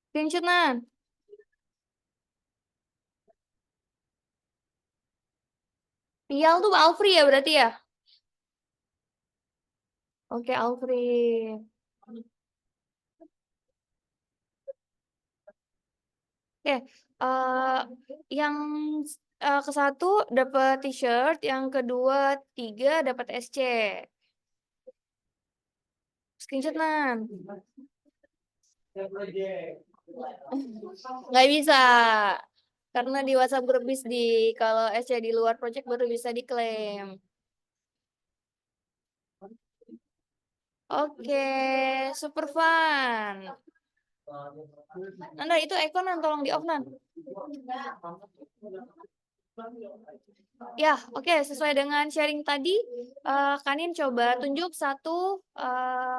Screenshot, Nan. Pial tuh Alfri ya berarti ya? Oke, Alfri. Oke, yang ke satu dapat t-shirt, yang kedua 3 dapat SC. Screenshot, Nan. Nggak bisa. Karena di WhatsApp grup BISD, kalau SC di luar project baru bisa diklaim. Oke, super fun. Nanda, itu Icon, Nan, tolong di off, Nan. Ya, oke. Sesuai dengan sharing tadi, Kanin coba tunjuk satu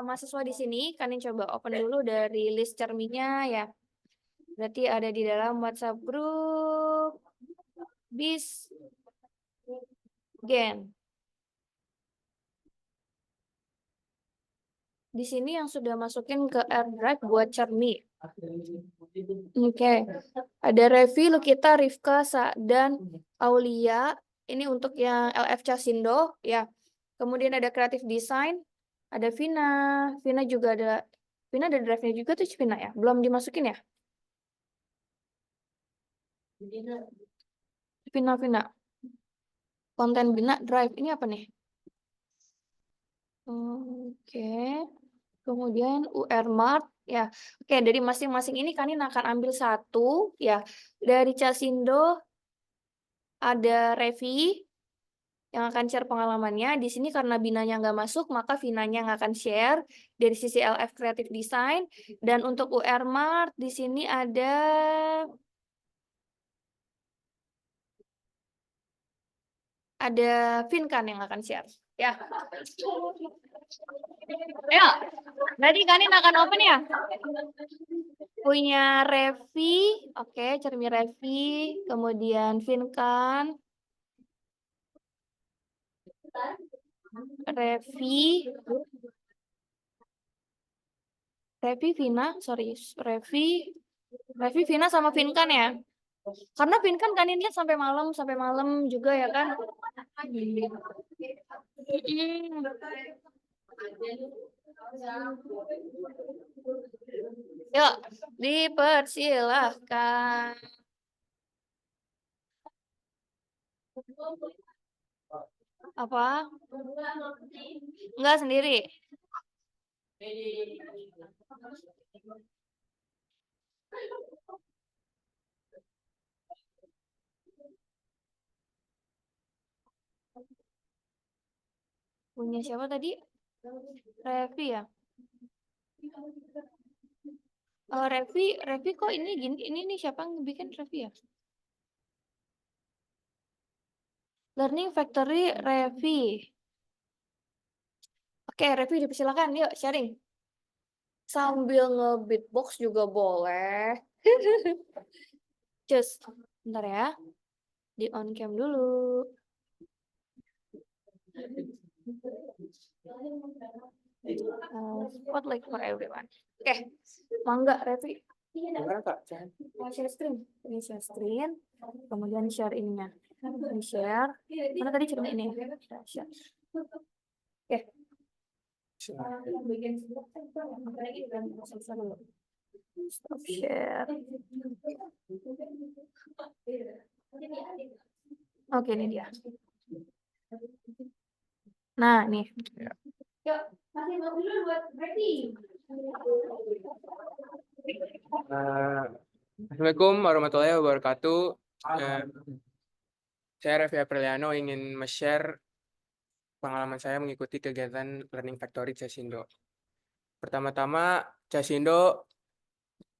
mahasiswa di sini. Kanin coba open dulu dari list cerminya ya. Berarti ada di dalam WhatsApp grup BIS Gen. Di sini yang sudah masukin ke AirDrive buat cermi. Oke. Ada Revi, Lukita, Rifka, dan Aulia. Ini untuk yang LF Casindo ya. Kemudian ada Creative Design, ada Vina. Vina juga ada. Vina ada drive-nya juga tuh, Vina ya. Belum dimasukin ya? Vina. Konten Vina drive. Ini apa nih? Oke. Kemudian UR Mart ya. Oke, dari masing-masing ini Kanin akan ambil satu ya. Dari Casindo ada Revi, yang akan share pengalamannya. Di sini karena Binanya nggak masuk, maka Vinanya yang akan share dari sisi LF Creative Design. Dan untuk UR Mart, di sini ada Vinkan yang akan share. Ya. Ayo, berarti kalian akan open ya? Punya Revi, oke, Cermi Revi, kemudian Vinkan, Revi, Vina, sorry, Revi, Vina sama Vinkan ya. Karena Vinkan kan ini lihat sampai malam juga ya kan. Yuk, dipersilahkan. Apa? Enggak sendiri. Punya siapa tadi? Revi ya? Oh, Revi kok ini gini? Ini nih siapa yang bikin Revi ya? Learning Factory Revi. Oke, Revi dipersilakan. Yuk, sharing. Sambil nge-beatbox juga boleh. Just, bentar ya. Di on cam dulu. Spotlight for everyone. Oke, mangga Revi. Gimana Kak? Share screen. Ini share screen. Kemudian share ininya. Ini share. Mana tadi cermin ini? Share. Oke. Stop share. Oke, ini dia. Nah, nih. Yuk, kasih waktu dulu buat Revi. Assalamualaikum warahmatullahi wabarakatuh. Saya Revi Apriliano ingin share pengalaman saya mengikuti kegiatan Learning Factory Casindo. Pertama-tama, Casindo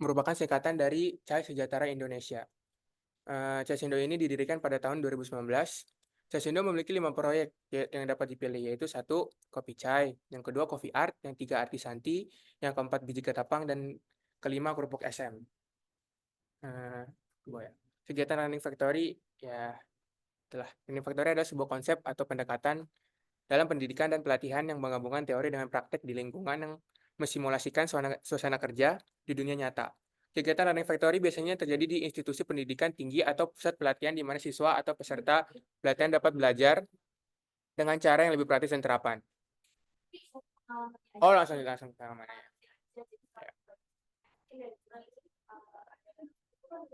merupakan singkatan dari Cahaya Sejahtera Indonesia. Casindo ini didirikan pada tahun 2019. Casindo memiliki 5 proyek yang dapat dipilih, yaitu 1. Kopi Chai, yang kedua Coffee Art, yang 3 Artisanti, yang keempat Biji Ketapang, dan kelima Kerupuk SM. Kegiatan Learning Factory Learning Factory adalah sebuah konsep atau pendekatan dalam pendidikan dan pelatihan yang menggabungkan teori dengan praktek di lingkungan yang mensimulasikan suasana kerja di dunia nyata. Kegiatan Learning Factory biasanya terjadi di institusi pendidikan tinggi atau pusat pelatihan di mana siswa atau peserta pelatihan dapat belajar dengan cara yang lebih praktis dan terapan. Oh, langsung pengalamannya.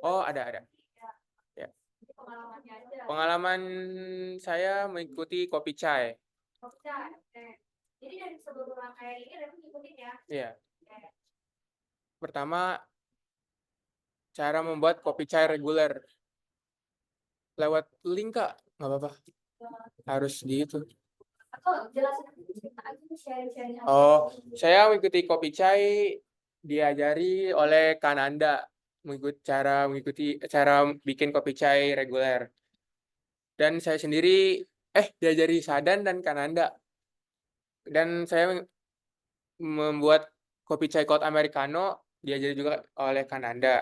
Oh, ada. Ya. Pengalaman saya mengikuti Kopi Chai. Jadi dari sebelum rangkaian ini Revi ngikutin ya? Iya. Pertama, cara membuat kopi chai reguler. Lewat link, Kak. Nggak apa-apa. Harus gitu. Atau jelasin cerita aja sharing-sharing. Oh, saya mengikuti kopi chai diajari oleh Kananda. Mengikuti cara bikin kopi chai reguler. Dan saya sendiri diajari Sadan dan Kananda. Dan saya membuat kopi chai cold americano diajari juga oleh Kananda.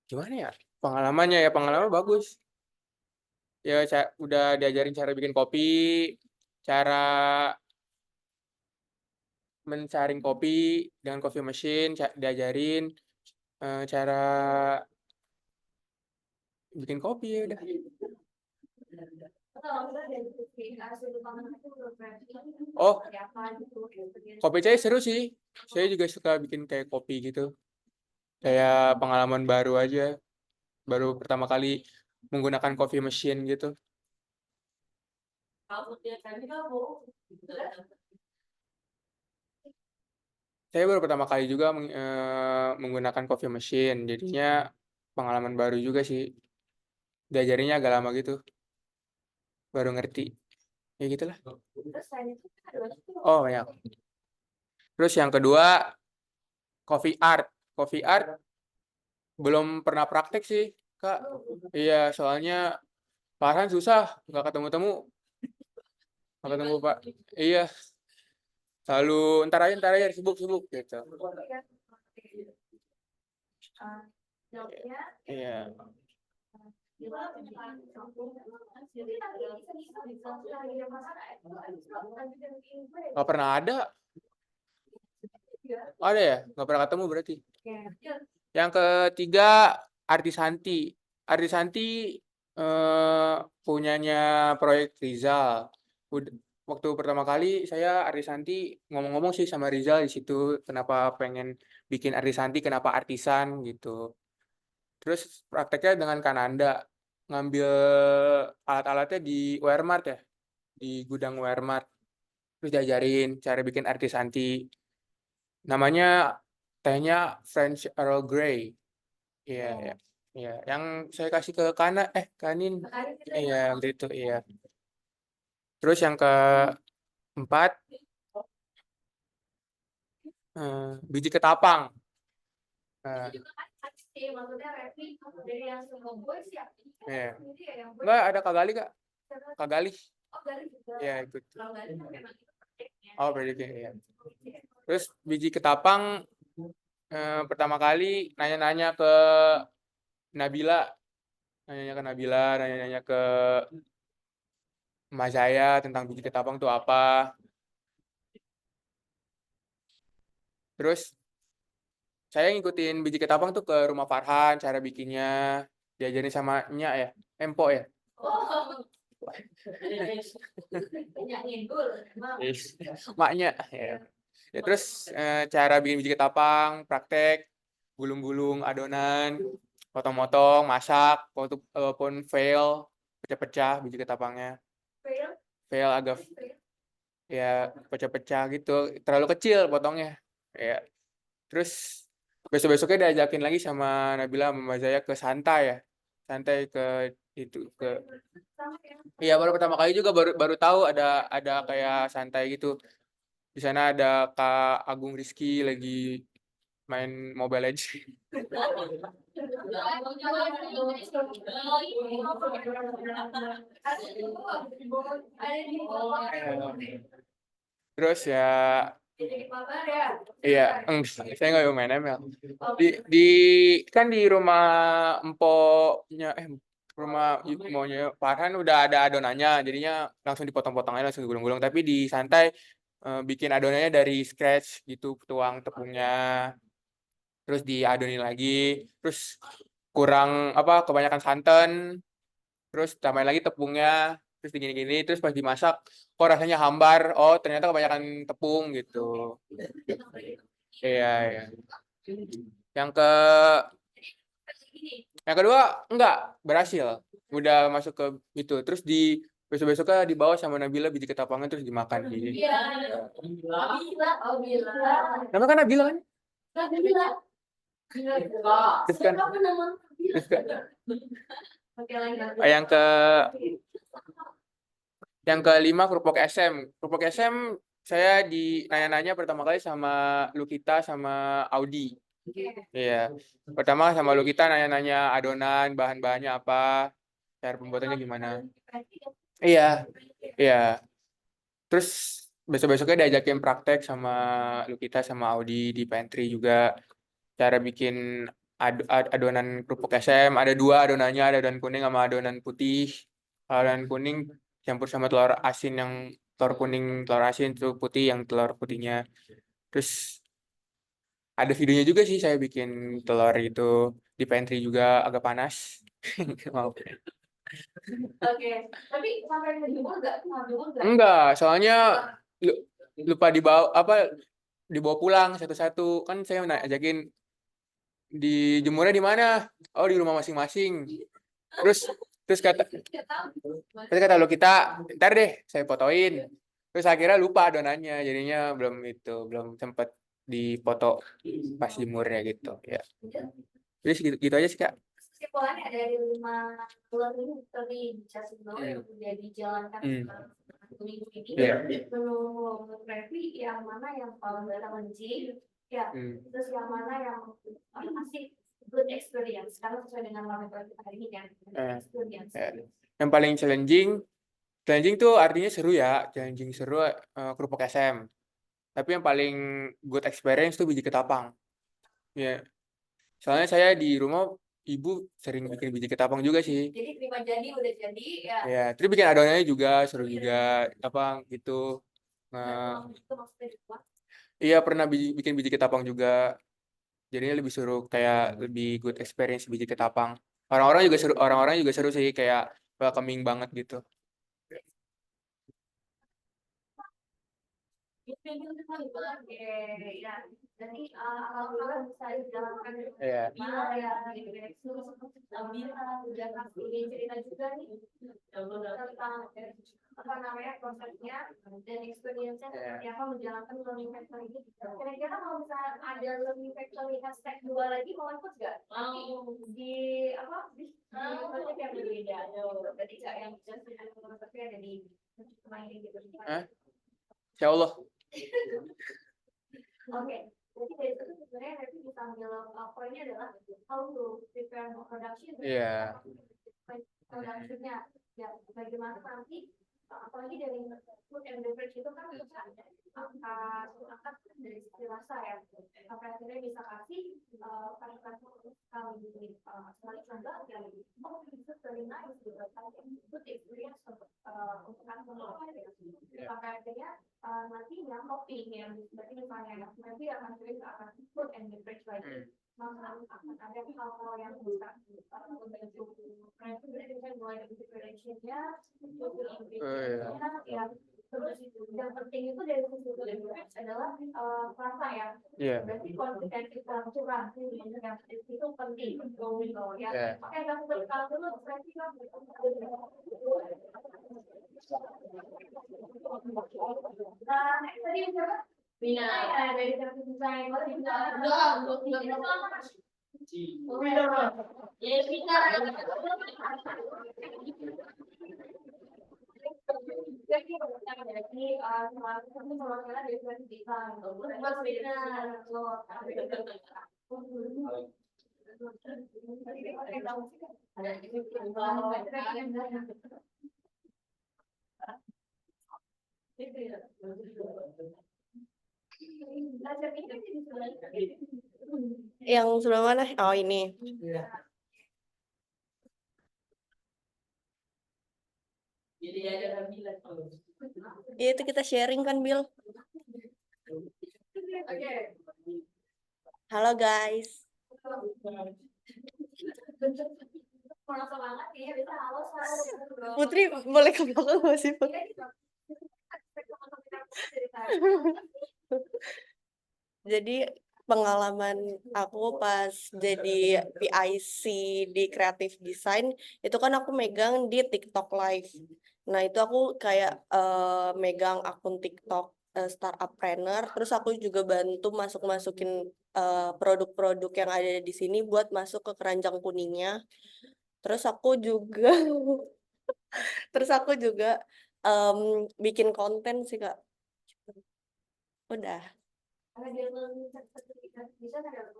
Gimana ya? Pengalaman bagus. Ya, udah diajarin cara bikin kopi, cara mensaring kopi dengan coffee machine, diajarin cara bikin kopi ya udah. Oh, kopi chai seru sih. Saya juga suka bikin kayak kopi gitu. Kayak pengalaman baru aja. Baru pertama kali menggunakan coffee machine gitu. Saya baru pertama kali juga menggunakan coffee machine. Jadinya pengalaman baru juga sih. Diajarinya agak lama gitu. baru ngerti. Ya gitulah. Terus selain itu ada banyak tuh. Oh, banyak. Terus yang kedua, coffee art. Coffee art belum pernah praktek sih, Kak. Iya, soalnya Farhan susah, nggak ketemu-temu. Nggak ketemu, Pak. Iya, selalu ntar aja, sibuk gitu. Iya. Nggak pernah ada. Ada ya? Nggak pernah ketemu berarti. Yang ketiga, Artisanti. Artisanti punyanya proyek Rizal. Waktu pertama kali saya Artisanti ngomong-ngomong sih sama Rizal di situ, kenapa pengen bikin Artisanti, kenapa artisan gitu. Terus prakteknya dengan Kananda, ngambil alat-alatnya di Wermart ya, di gudang Wermart. Terus diajarin cara bikin Artisanti. Namanya tehnya French Earl Grey. Iya, iya. Iya, yang saya kasih ke Kanin. Iya, waktu itu, iya. Terus yang keempat, biji ketapang. Iya. Enggak, ada Kak Gali, Kak. Kak Gali. Iya, ikut. Oh, berarti ya. Terus biji ketapang pertama kali nanya-nanya ke Nabila. Nanya-nanya ke Mas Zaya tentang biji ketapang itu apa. Terus saya ngikutin biji ketapang tuh ke rumah Farhan, cara bikinnya. Diajarin sama Nya ya, Empo ya. Maknya ya. Ya, terus cara bikin biji ketapang, praktek, gulung-gulung adonan, potong-potong, masak, walaupun fail, pecah-pecah biji ketapangnya. Fail agak ya pecah-pecah gitu, terlalu kecil potongnya. Ya. Terus besok-besoknya diajakin lagi sama Nabila sama Mbak Zaya ke Santai ya. Santai ke itu ke Iya, baru pertama kali juga baru tahu ada kayak santai gitu. Di sana ada Kak Agung Rizky lagi main Mobile Legends. Terus ya, iya, saya nggak main ML. Kan di rumah empoknya, rumah maunya Farhan udah ada adonannya, jadinya langsung dipotong-potong aja, langsung digulung-gulung. Tapi di santai bikin adonannya dari scratch gitu, tuang tepungnya, terus diadonin lagi, terus kurang kebanyakan santan, terus tambahin lagi tepungnya, terus digini-gini, terus pas dimasak kok rasanya hambar, oh ternyata kebanyakan tepung gitu. Iya, iya. Yang kedua enggak berhasil, udah masuk ke itu, terus besok-besoknya dibawa sama Nabila biji ketapangnya terus dimakan gitu. Namanya kan Nabila kan? Terus kan yang kelima kerupuk SM. Kerupuk SM saya nanya-nanya pertama kali sama Lukita sama Audi. Iya. Pertama sama Lukita nanya-nanya adonan, bahan-bahannya apa, cara pembuatannya gimana. Iya. Iya. Terus besok-besoknya diajakin praktek sama Lukita sama Audi di pantry juga. Cara bikin adonan kerupuk SM, ada dua adonannya, ada adonan kuning sama adonan putih. Adonan kuning campur sama telur asin, yang telur kuning telur asin, itu putih yang telur putihnya. Terus ada videonya juga sih, saya bikin telur itu di pantry juga, agak panas. Maaf. Oke, tapi sampai menjemur nggak? Enggak, soalnya lupa dibawa pulang satu-satu. Kan saya ajakin dijemurnya di mana? Oh, di rumah masing-masing. Terus kata lo kita, ntar deh saya fotoin. Terus akhirnya lupa adonannya, jadinya belum sempet dipoto pas jemurnya gitu ya. Jadi gitu aja sih, Kak. kesimpulannya dari 5 bulan ini tadi dikasih tahu yang udah dijalankan selama minggu ini. Menurut Revi yang mana yang paling challenging ya, terus yang mana yang masih good experience karena sesuai dengan parameter kita hari ini kan, experience. Yang paling challenging tuh artinya seru ya, challenging seru kerupuk SM. Tapi yang paling good experience tuh biji ketapang. Ya, soalnya saya di rumah ibu sering bikin biji ketapang juga sih. Jadi terima jadi udah jadi ya. Ya, terus bikin adonannya juga seru juga apa gitu. Nah, itu maksudnya di rumah. Iya pernah bikin biji ketapang juga. Jadinya lebih seru, kayak lebih good experience biji ketapang. Orang-orang juga seru sih, kayak welcoming banget gitu. Ya, jadi alhamdulillah bisa dijalankan Iya. ya udah kasih cerita juga nih tentang apa namanya prosesnya dan experience-nya seperti apa menjalankan learning factory ini. Kira-kira kalau misalnya ada learning factory hashtag 2 lagi mau ikut nggak? Di apa di project yang berbeda. Berarti nggak yang tapi ada di main gitu. Insya Allah. Oke, jadi dari itu sebenarnya Revi bisa ambil poinnya adalah how to prepare production. Iya. Productionnya, ya bagaimana nanti apalagi dari food and beverage itu kan bisa angkat dari sisi rasa ya. Sampai akhirnya bisa kasih sekali coba yang itu very nice gitu kan good experience untuk sampai akhirnya nantinya topping yang berarti misalnya nanti akan sering akan food and beverage lagi. Maka akan ada hal-hal yang bisa membantu dengan mulai dari preparation-nya, ya. Terus yang penting itu dari sisi beverage adalah rasa ya. Berarti konsistensi kurang yang itu penting ya. Oke, kalau dulu berarti tadi siapa? Bina dari graphic design. Yang sebelah mana? Oh ini. Iya itu kita sharing kan Bill. Halo guys. Putri boleh ke belakang nggak sih Putri? Jadi pengalaman aku pas jadi PIC di Creative Design itu kan aku megang di TikTok Live. Nah itu aku kayak megang akun TikTok Startuppreneur, terus aku juga bantu masukin produk-produk yang ada di sini buat masuk ke keranjang kuningnya. Terus aku juga bikin konten sih Kak. Udah. Karena dia bisa ada banyak ya.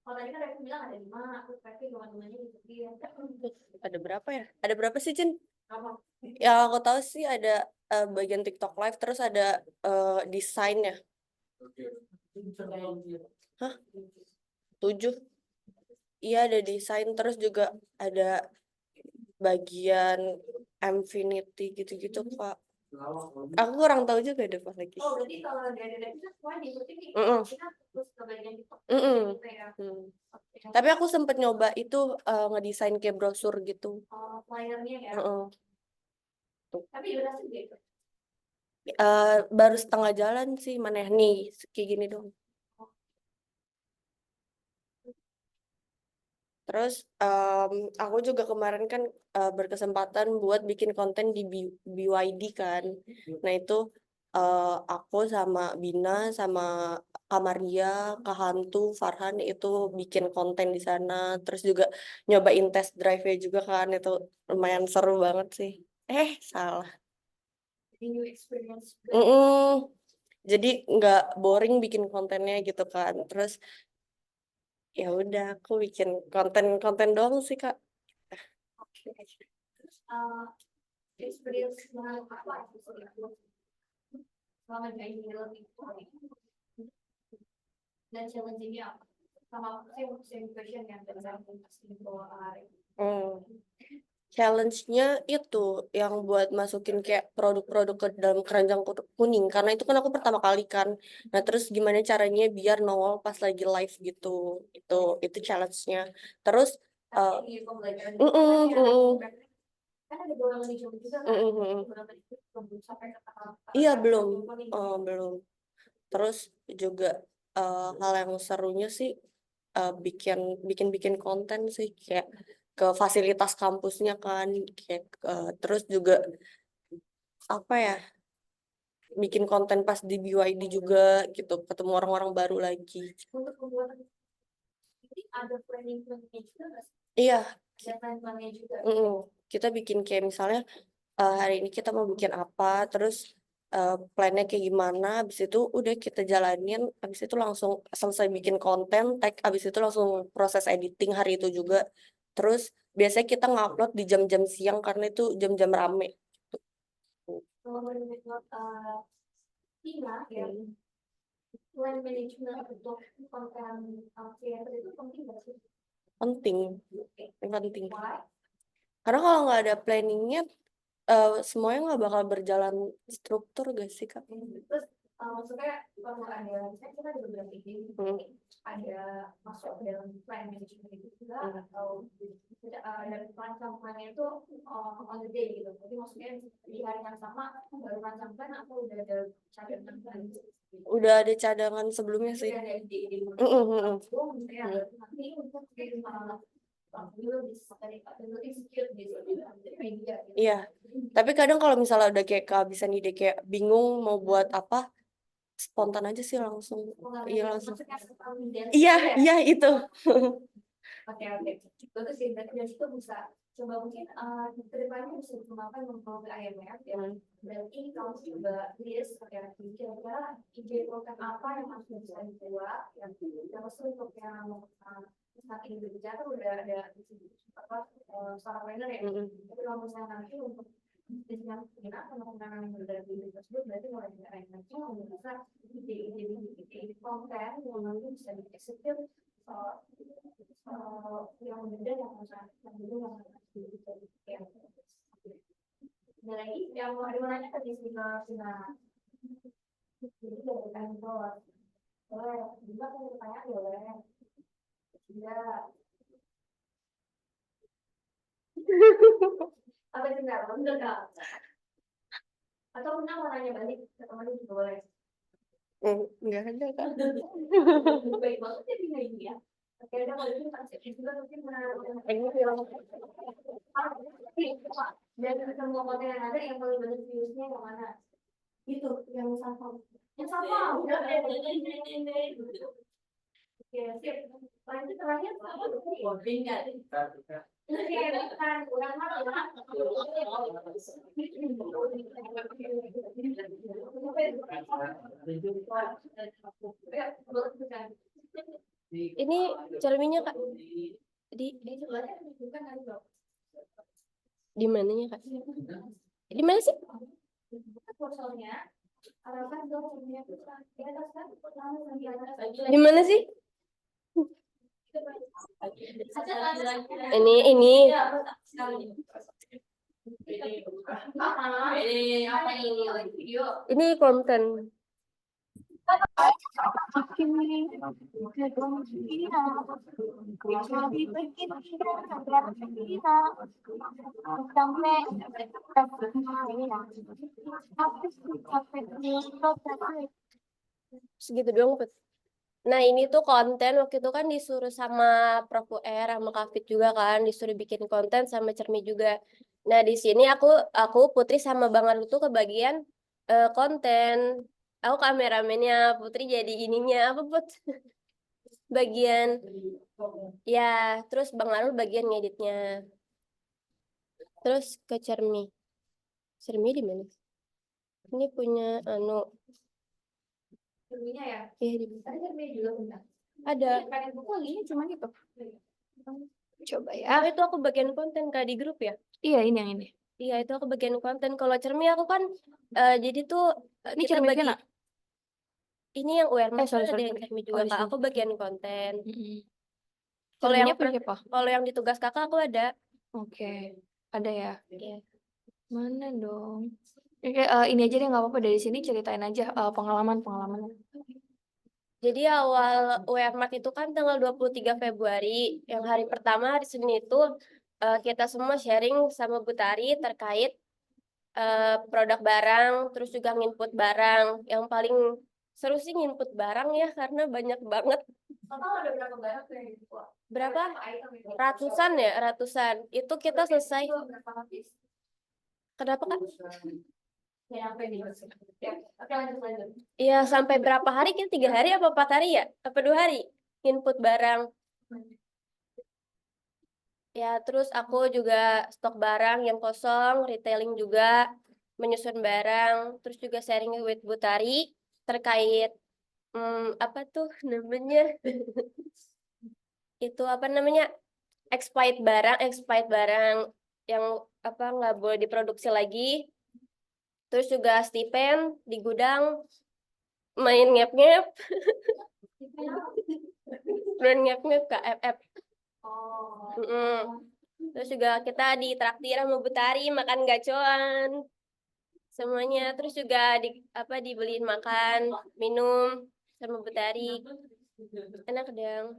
Kalau tadi kan aku bilang ada 5, aku pakai teman-temannya di Ada berapa ya? Ada berapa sih, Cin? Yang aku tahu sih ada bagian TikTok Live, terus ada desainnya. Hah? 7? Iya, ada desain, terus juga ada bagian Infinity gitu-gitu, Kak. Aku kurang tahu juga deh pas lagi. Oh, berarti kalau dari itu semua diikuti nih. Kita terus ke bagian TikTok. Tapi aku sempet nyoba itu ngedesain kayak brosur gitu. Flyernya ya. Tapi berhasil gitu. Baru setengah jalan sih, maneh nih kayak gini dong. Terus aku juga kemarin kan berkesempatan buat bikin konten di BYD kan. Nah itu aku sama Bina sama Kamaria, Kak Hantu, Farhan itu bikin konten di sana. Terus juga nyobain test drive-nya juga kan, itu lumayan seru banget sih. Salah. New experience. Jadi nggak boring bikin kontennya gitu kan. Terus ya udah aku bikin konten doang sih Kak. Terus experience dengan apa selama di engineering itu dan challenge-nya apa? Sama same question yang tadi saya bawa. Challenge-nya itu yang buat masukin kayak produk-produk ke dalam keranjang kuning, karena itu kan aku pertama kali kan. Nah terus gimana caranya biar nongol pas lagi live gitu, itu challenge-nya. Terus Ini pembelajaran kan ada beberapa manajemen juga kan, belum sampai ke tahap iya belum. Terus juga hal yang serunya sih bikin konten sih, kayak ke fasilitas kampusnya kan, kayak terus juga apa ya, bikin konten pas di BYD juga gitu, ketemu orang-orang baru lagi. untuk pembuatan ini ada planning-nya juga nggak sih? Iya, Ada plan-plannya juga. kita bikin kayak misalnya hari ini kita mau bikin apa, terus plannya kayak gimana, habis itu udah kita jalanin, habis itu langsung selesai bikin konten, tag, habis itu langsung proses editing hari itu juga. Terus biasanya kita ngupload di jam-jam siang karena itu jam-jam rame. Kalau menurut Tina ya, plan management untuk konten creator itu penting nggak sih? Penting. Why? Karena kalau nggak ada planningnya, semuanya nggak bakal berjalan struktur gak sih Kak? Terus maksudnya kalau ada, misalnya kita ada beberapa ide, ada masuk ke dalam plan management itu juga, atau ada plan-plannya itu on the day gitu. Jadi maksudnya di hari yang sama baru rancang plan atau udah ada cadangan plan? Udah ada cadangan sebelumnya sih. Udah ada ide-ide nanti untuk Iya, tapi kadang kalau misalnya udah kayak kehabisan ide, kayak bingung mau buat apa, spontan aja sih langsung. Iya langsung. Iya itu. Oke. Terus dari situ bisa coba mungkin kedepannya bisa dikembangkan membawa ke IMF ya. Berarti kamu coba list kira-kira ide program apa yang harus bisa dibuat yang pasti untuk yang saat ini berbicara udah ada startup planner ya. Tapi kalau misalnya nanti untuk bisnis yang pengembangan dari bisnis tersebut, berarti mulai dari IMF-nya udah bisa ide konten yang nanti bisa dieksekusi yang beda yang dulu yang ya. Dan lagi yang mau ada nanya tadi sih ke Sina. Jadi dari kantor, boleh juga kan pertanyaan boleh. Tidak. Apa tidak? Enggak. Atau pernah mau nanya balik ke teman juga boleh. Enggak ada Kak. Baik banget ya Dina ini ya. Oke, udah kalau itu konsep juga mungkin dan semua konten yang ada yang paling banyak viewsnya yang mana? Itu yang sama. Yang sama. Oke, sip. Lanjut terakhir. Tinggal. Ini cerminnya Kak. Di mananya Kak? Di mana sih? Di mana sih? Ini. Ini konten. Segitu doang, Put. Nah, ini tuh konten waktu itu kan disuruh sama Prof UR sama Kafit juga kan, disuruh bikin konten sama Cermi juga. Nah, di sini aku Putri sama Bang Arlu tuh kebagian konten. Aku kameramennya, Putri jadi ininya apa Put? Bagian ya, terus Bang Arul bagian ngeditnya. Terus ke Cermi. Cermi di mana? Ini punya anu. Cerminya ya. Iya di Ada cermin juga punya. ada. Pengen buku lagi cuma gitu. Coba Oh, ya. itu aku bagian konten Kak di grup ya? Iya, ini yang ini. Iya, itu aku bagian konten. Kalau Cermi aku kan jadi tuh Ini kita cermin bagi Vina. ini yang URMAS sorry, kan ada sorry, yang sorry. Cermi Oh, juga di Kak. sini. Aku bagian konten. Kalau Cerminnya yang punya siapa? kalau yang di tugas Kakak aku ada. Oke. Ada ya? Iya. Mana dong? Oke, ini aja deh nggak apa-apa, dari sini ceritain aja pengalaman-pengalamannya. Jadi awal UMAT itu kan tanggal 23 Februari. Yang hari pertama hari Senin itu kita semua sharing sama Bu Tari terkait produk barang, terus juga nginput barang. Yang paling seru sih nginput barang ya, karena banyak banget. Total ada berapa barang tuh yang dibuat? Berapa? Item itu? Ratusan ya, ratusan. Itu kita selesai. Berapa habis? Kenapa Kak? Ya, sampai di ya. Oke, lanjut. Iya, sampai berapa hari? Kita 3 hari apa 4 hari ya? Apa 2 hari? Input barang. Ya, terus aku juga stok barang yang kosong, retailing juga, menyusun barang, terus juga sharing with Bu Tari terkait apa tuh namanya? Itu apa namanya? Expired barang yang apa nggak boleh diproduksi lagi. Terus juga stipend di gudang, main ngep-ngep, main ngep-ngep KFF. Oh. Terus juga kita ditraktir sama Bu Tari makan gacoan semuanya. Terus juga dibeliin makan, minum sama Bu Tari. Enak dong.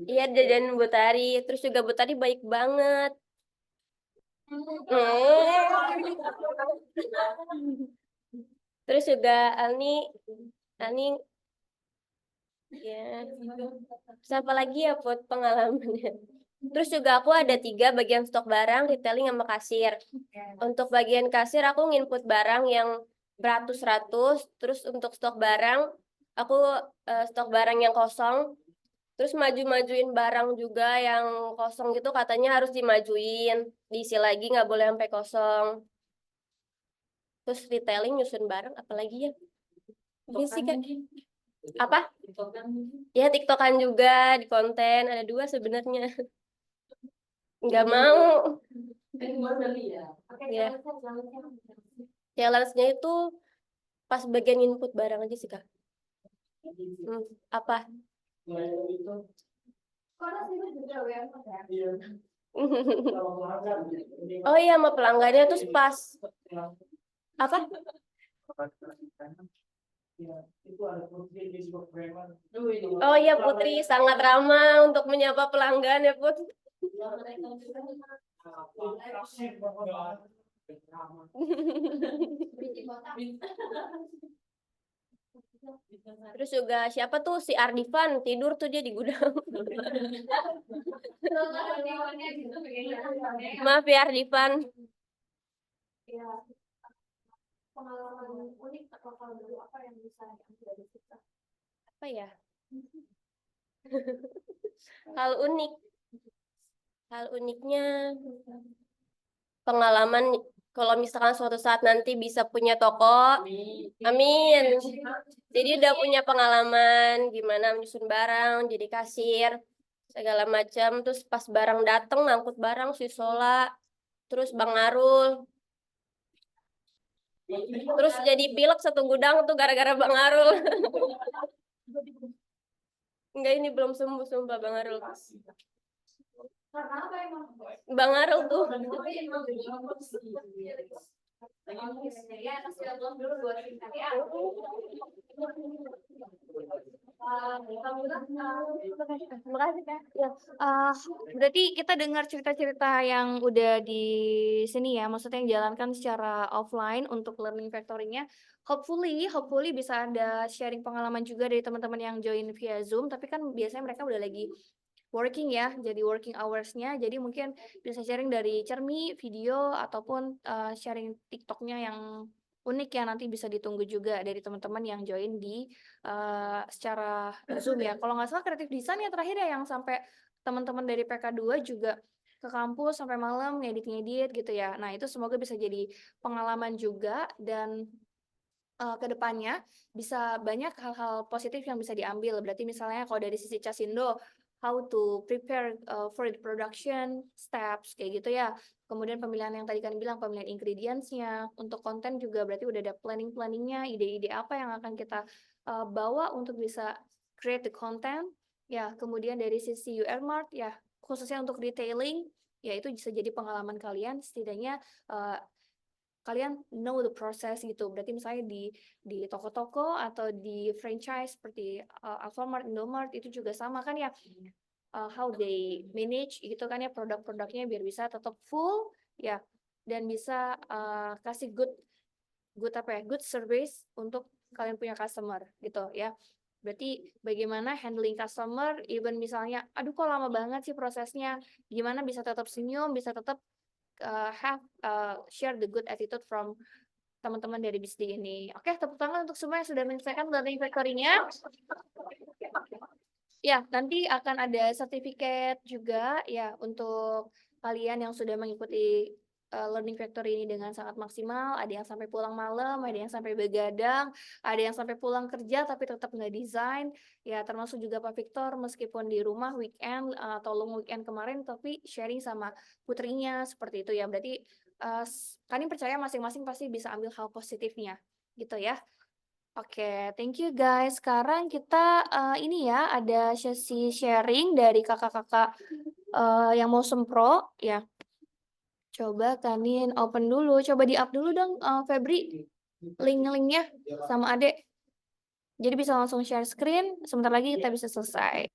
Iya, dan Bu Tari. Terus juga Bu Tari baik banget. Terus juga Alni ya. Siapa lagi ya buat pengalamannya? Terus juga aku ada 3 bagian stok barang, retailing sama kasir. Untuk bagian kasir aku nginput barang yang beratus-ratus. Terus untuk stok barang aku stok barang yang kosong. Terus maju-majuin barang juga yang kosong gitu katanya harus dimajuin, diisi lagi nggak boleh sampai kosong. Terus retailing nyusun barang apalagi ya? Ini sih Kak. Apa? Ya TikTokan juga di konten, ada 2 sebenarnya. Nggak mau. Ya. Challenge-nya itu pas bagian input barang aja sih Kak. Apa? Oh iya, sama pelanggannya tuh pas apa? Oh iya, Putri sangat ramah untuk menyapa pelanggan ya Put. Terus juga siapa tuh si Ardivan tidur tuh dia di gudang. Maaf ya Ardivan. Pengalaman unik atau hal baru apa yang bisa diambil dari kita? Apa ya? Hal unik. Hal uniknya pengalaman kalau misalkan suatu saat nanti bisa punya toko, amin. Jadi udah punya pengalaman gimana menyusun barang, jadi kasir, segala macam. Terus pas barang dateng, ngangkut barang si Sola, terus Bang Arul. Terus jadi pilek satu gudang tuh gara-gara Bang Arul. Enggak, ini belum sembuh sumpah Bang Arul. Bang Arul tuh. Makasih Kak. Ya. Berarti kita dengar cerita-cerita yang udah di sini ya, maksudnya yang dijalankan secara offline untuk learning factory-nya. Hopefully bisa ada sharing pengalaman juga dari teman-teman yang join via Zoom, tapi kan biasanya mereka udah lagi working ya, jadi working hours-nya, jadi mungkin bisa sharing dari Cermi, video, ataupun sharing TikTok-nya yang unik yang nanti bisa ditunggu juga dari teman-teman yang join di secara Zoom ya. Kalau nggak salah kreatif desain ya terakhir ya yang sampai teman-teman dari PK2 juga ke kampus sampai malam ngedit-ngedit gitu ya. Nah, itu semoga bisa jadi pengalaman juga dan ke depannya bisa banyak hal-hal positif yang bisa diambil. Berarti misalnya kalau dari sisi Casindo, how to prepare for the production steps kayak gitu ya. Kemudian pemilihan yang tadi kan bilang pemilihan ingredients-nya, untuk konten juga berarti udah ada planning-planningnya, ide-ide apa yang akan kita bawa untuk bisa create the content. Ya, kemudian dari sisi UR Mart ya, khususnya untuk retailing, ya itu bisa jadi pengalaman kalian setidaknya kalian know the process gitu. Berarti misalnya di toko-toko atau di franchise seperti Alfamart, Indomart itu juga sama kan ya, how they manage gitu kan ya produk-produknya biar bisa tetap full ya dan bisa kasih good service untuk kalian punya customer gitu ya. Berarti bagaimana handling customer, even misalnya, aduh kok lama banget sih prosesnya, gimana bisa tetap senyum, bisa tetap share the good attitude from teman-teman dari BISD ini. Oke, tepuk tangan untuk semua yang sudah menyelesaikan learning factory-nya. Ya, nanti akan ada sertifikat juga ya untuk kalian yang sudah mengikuti learning factory ini dengan sangat maksimal. Ada yang sampai pulang malam, ada yang sampai begadang, ada yang sampai pulang kerja tapi tetap nggak desain. Ya, termasuk juga Pak Victor meskipun di rumah weekend atau long weekend kemarin tapi sharing sama putrinya seperti itu ya. Berarti kalian percaya masing-masing pasti bisa ambil hal positifnya gitu ya. Oke, thank you guys. Sekarang kita ini ya ada sesi sharing dari kakak-kakak yang mau sempro ya. Coba kalian open dulu, coba di-up dulu dong Febri link-linknya sama Adek. Jadi bisa langsung share screen, sebentar lagi kita bisa selesai.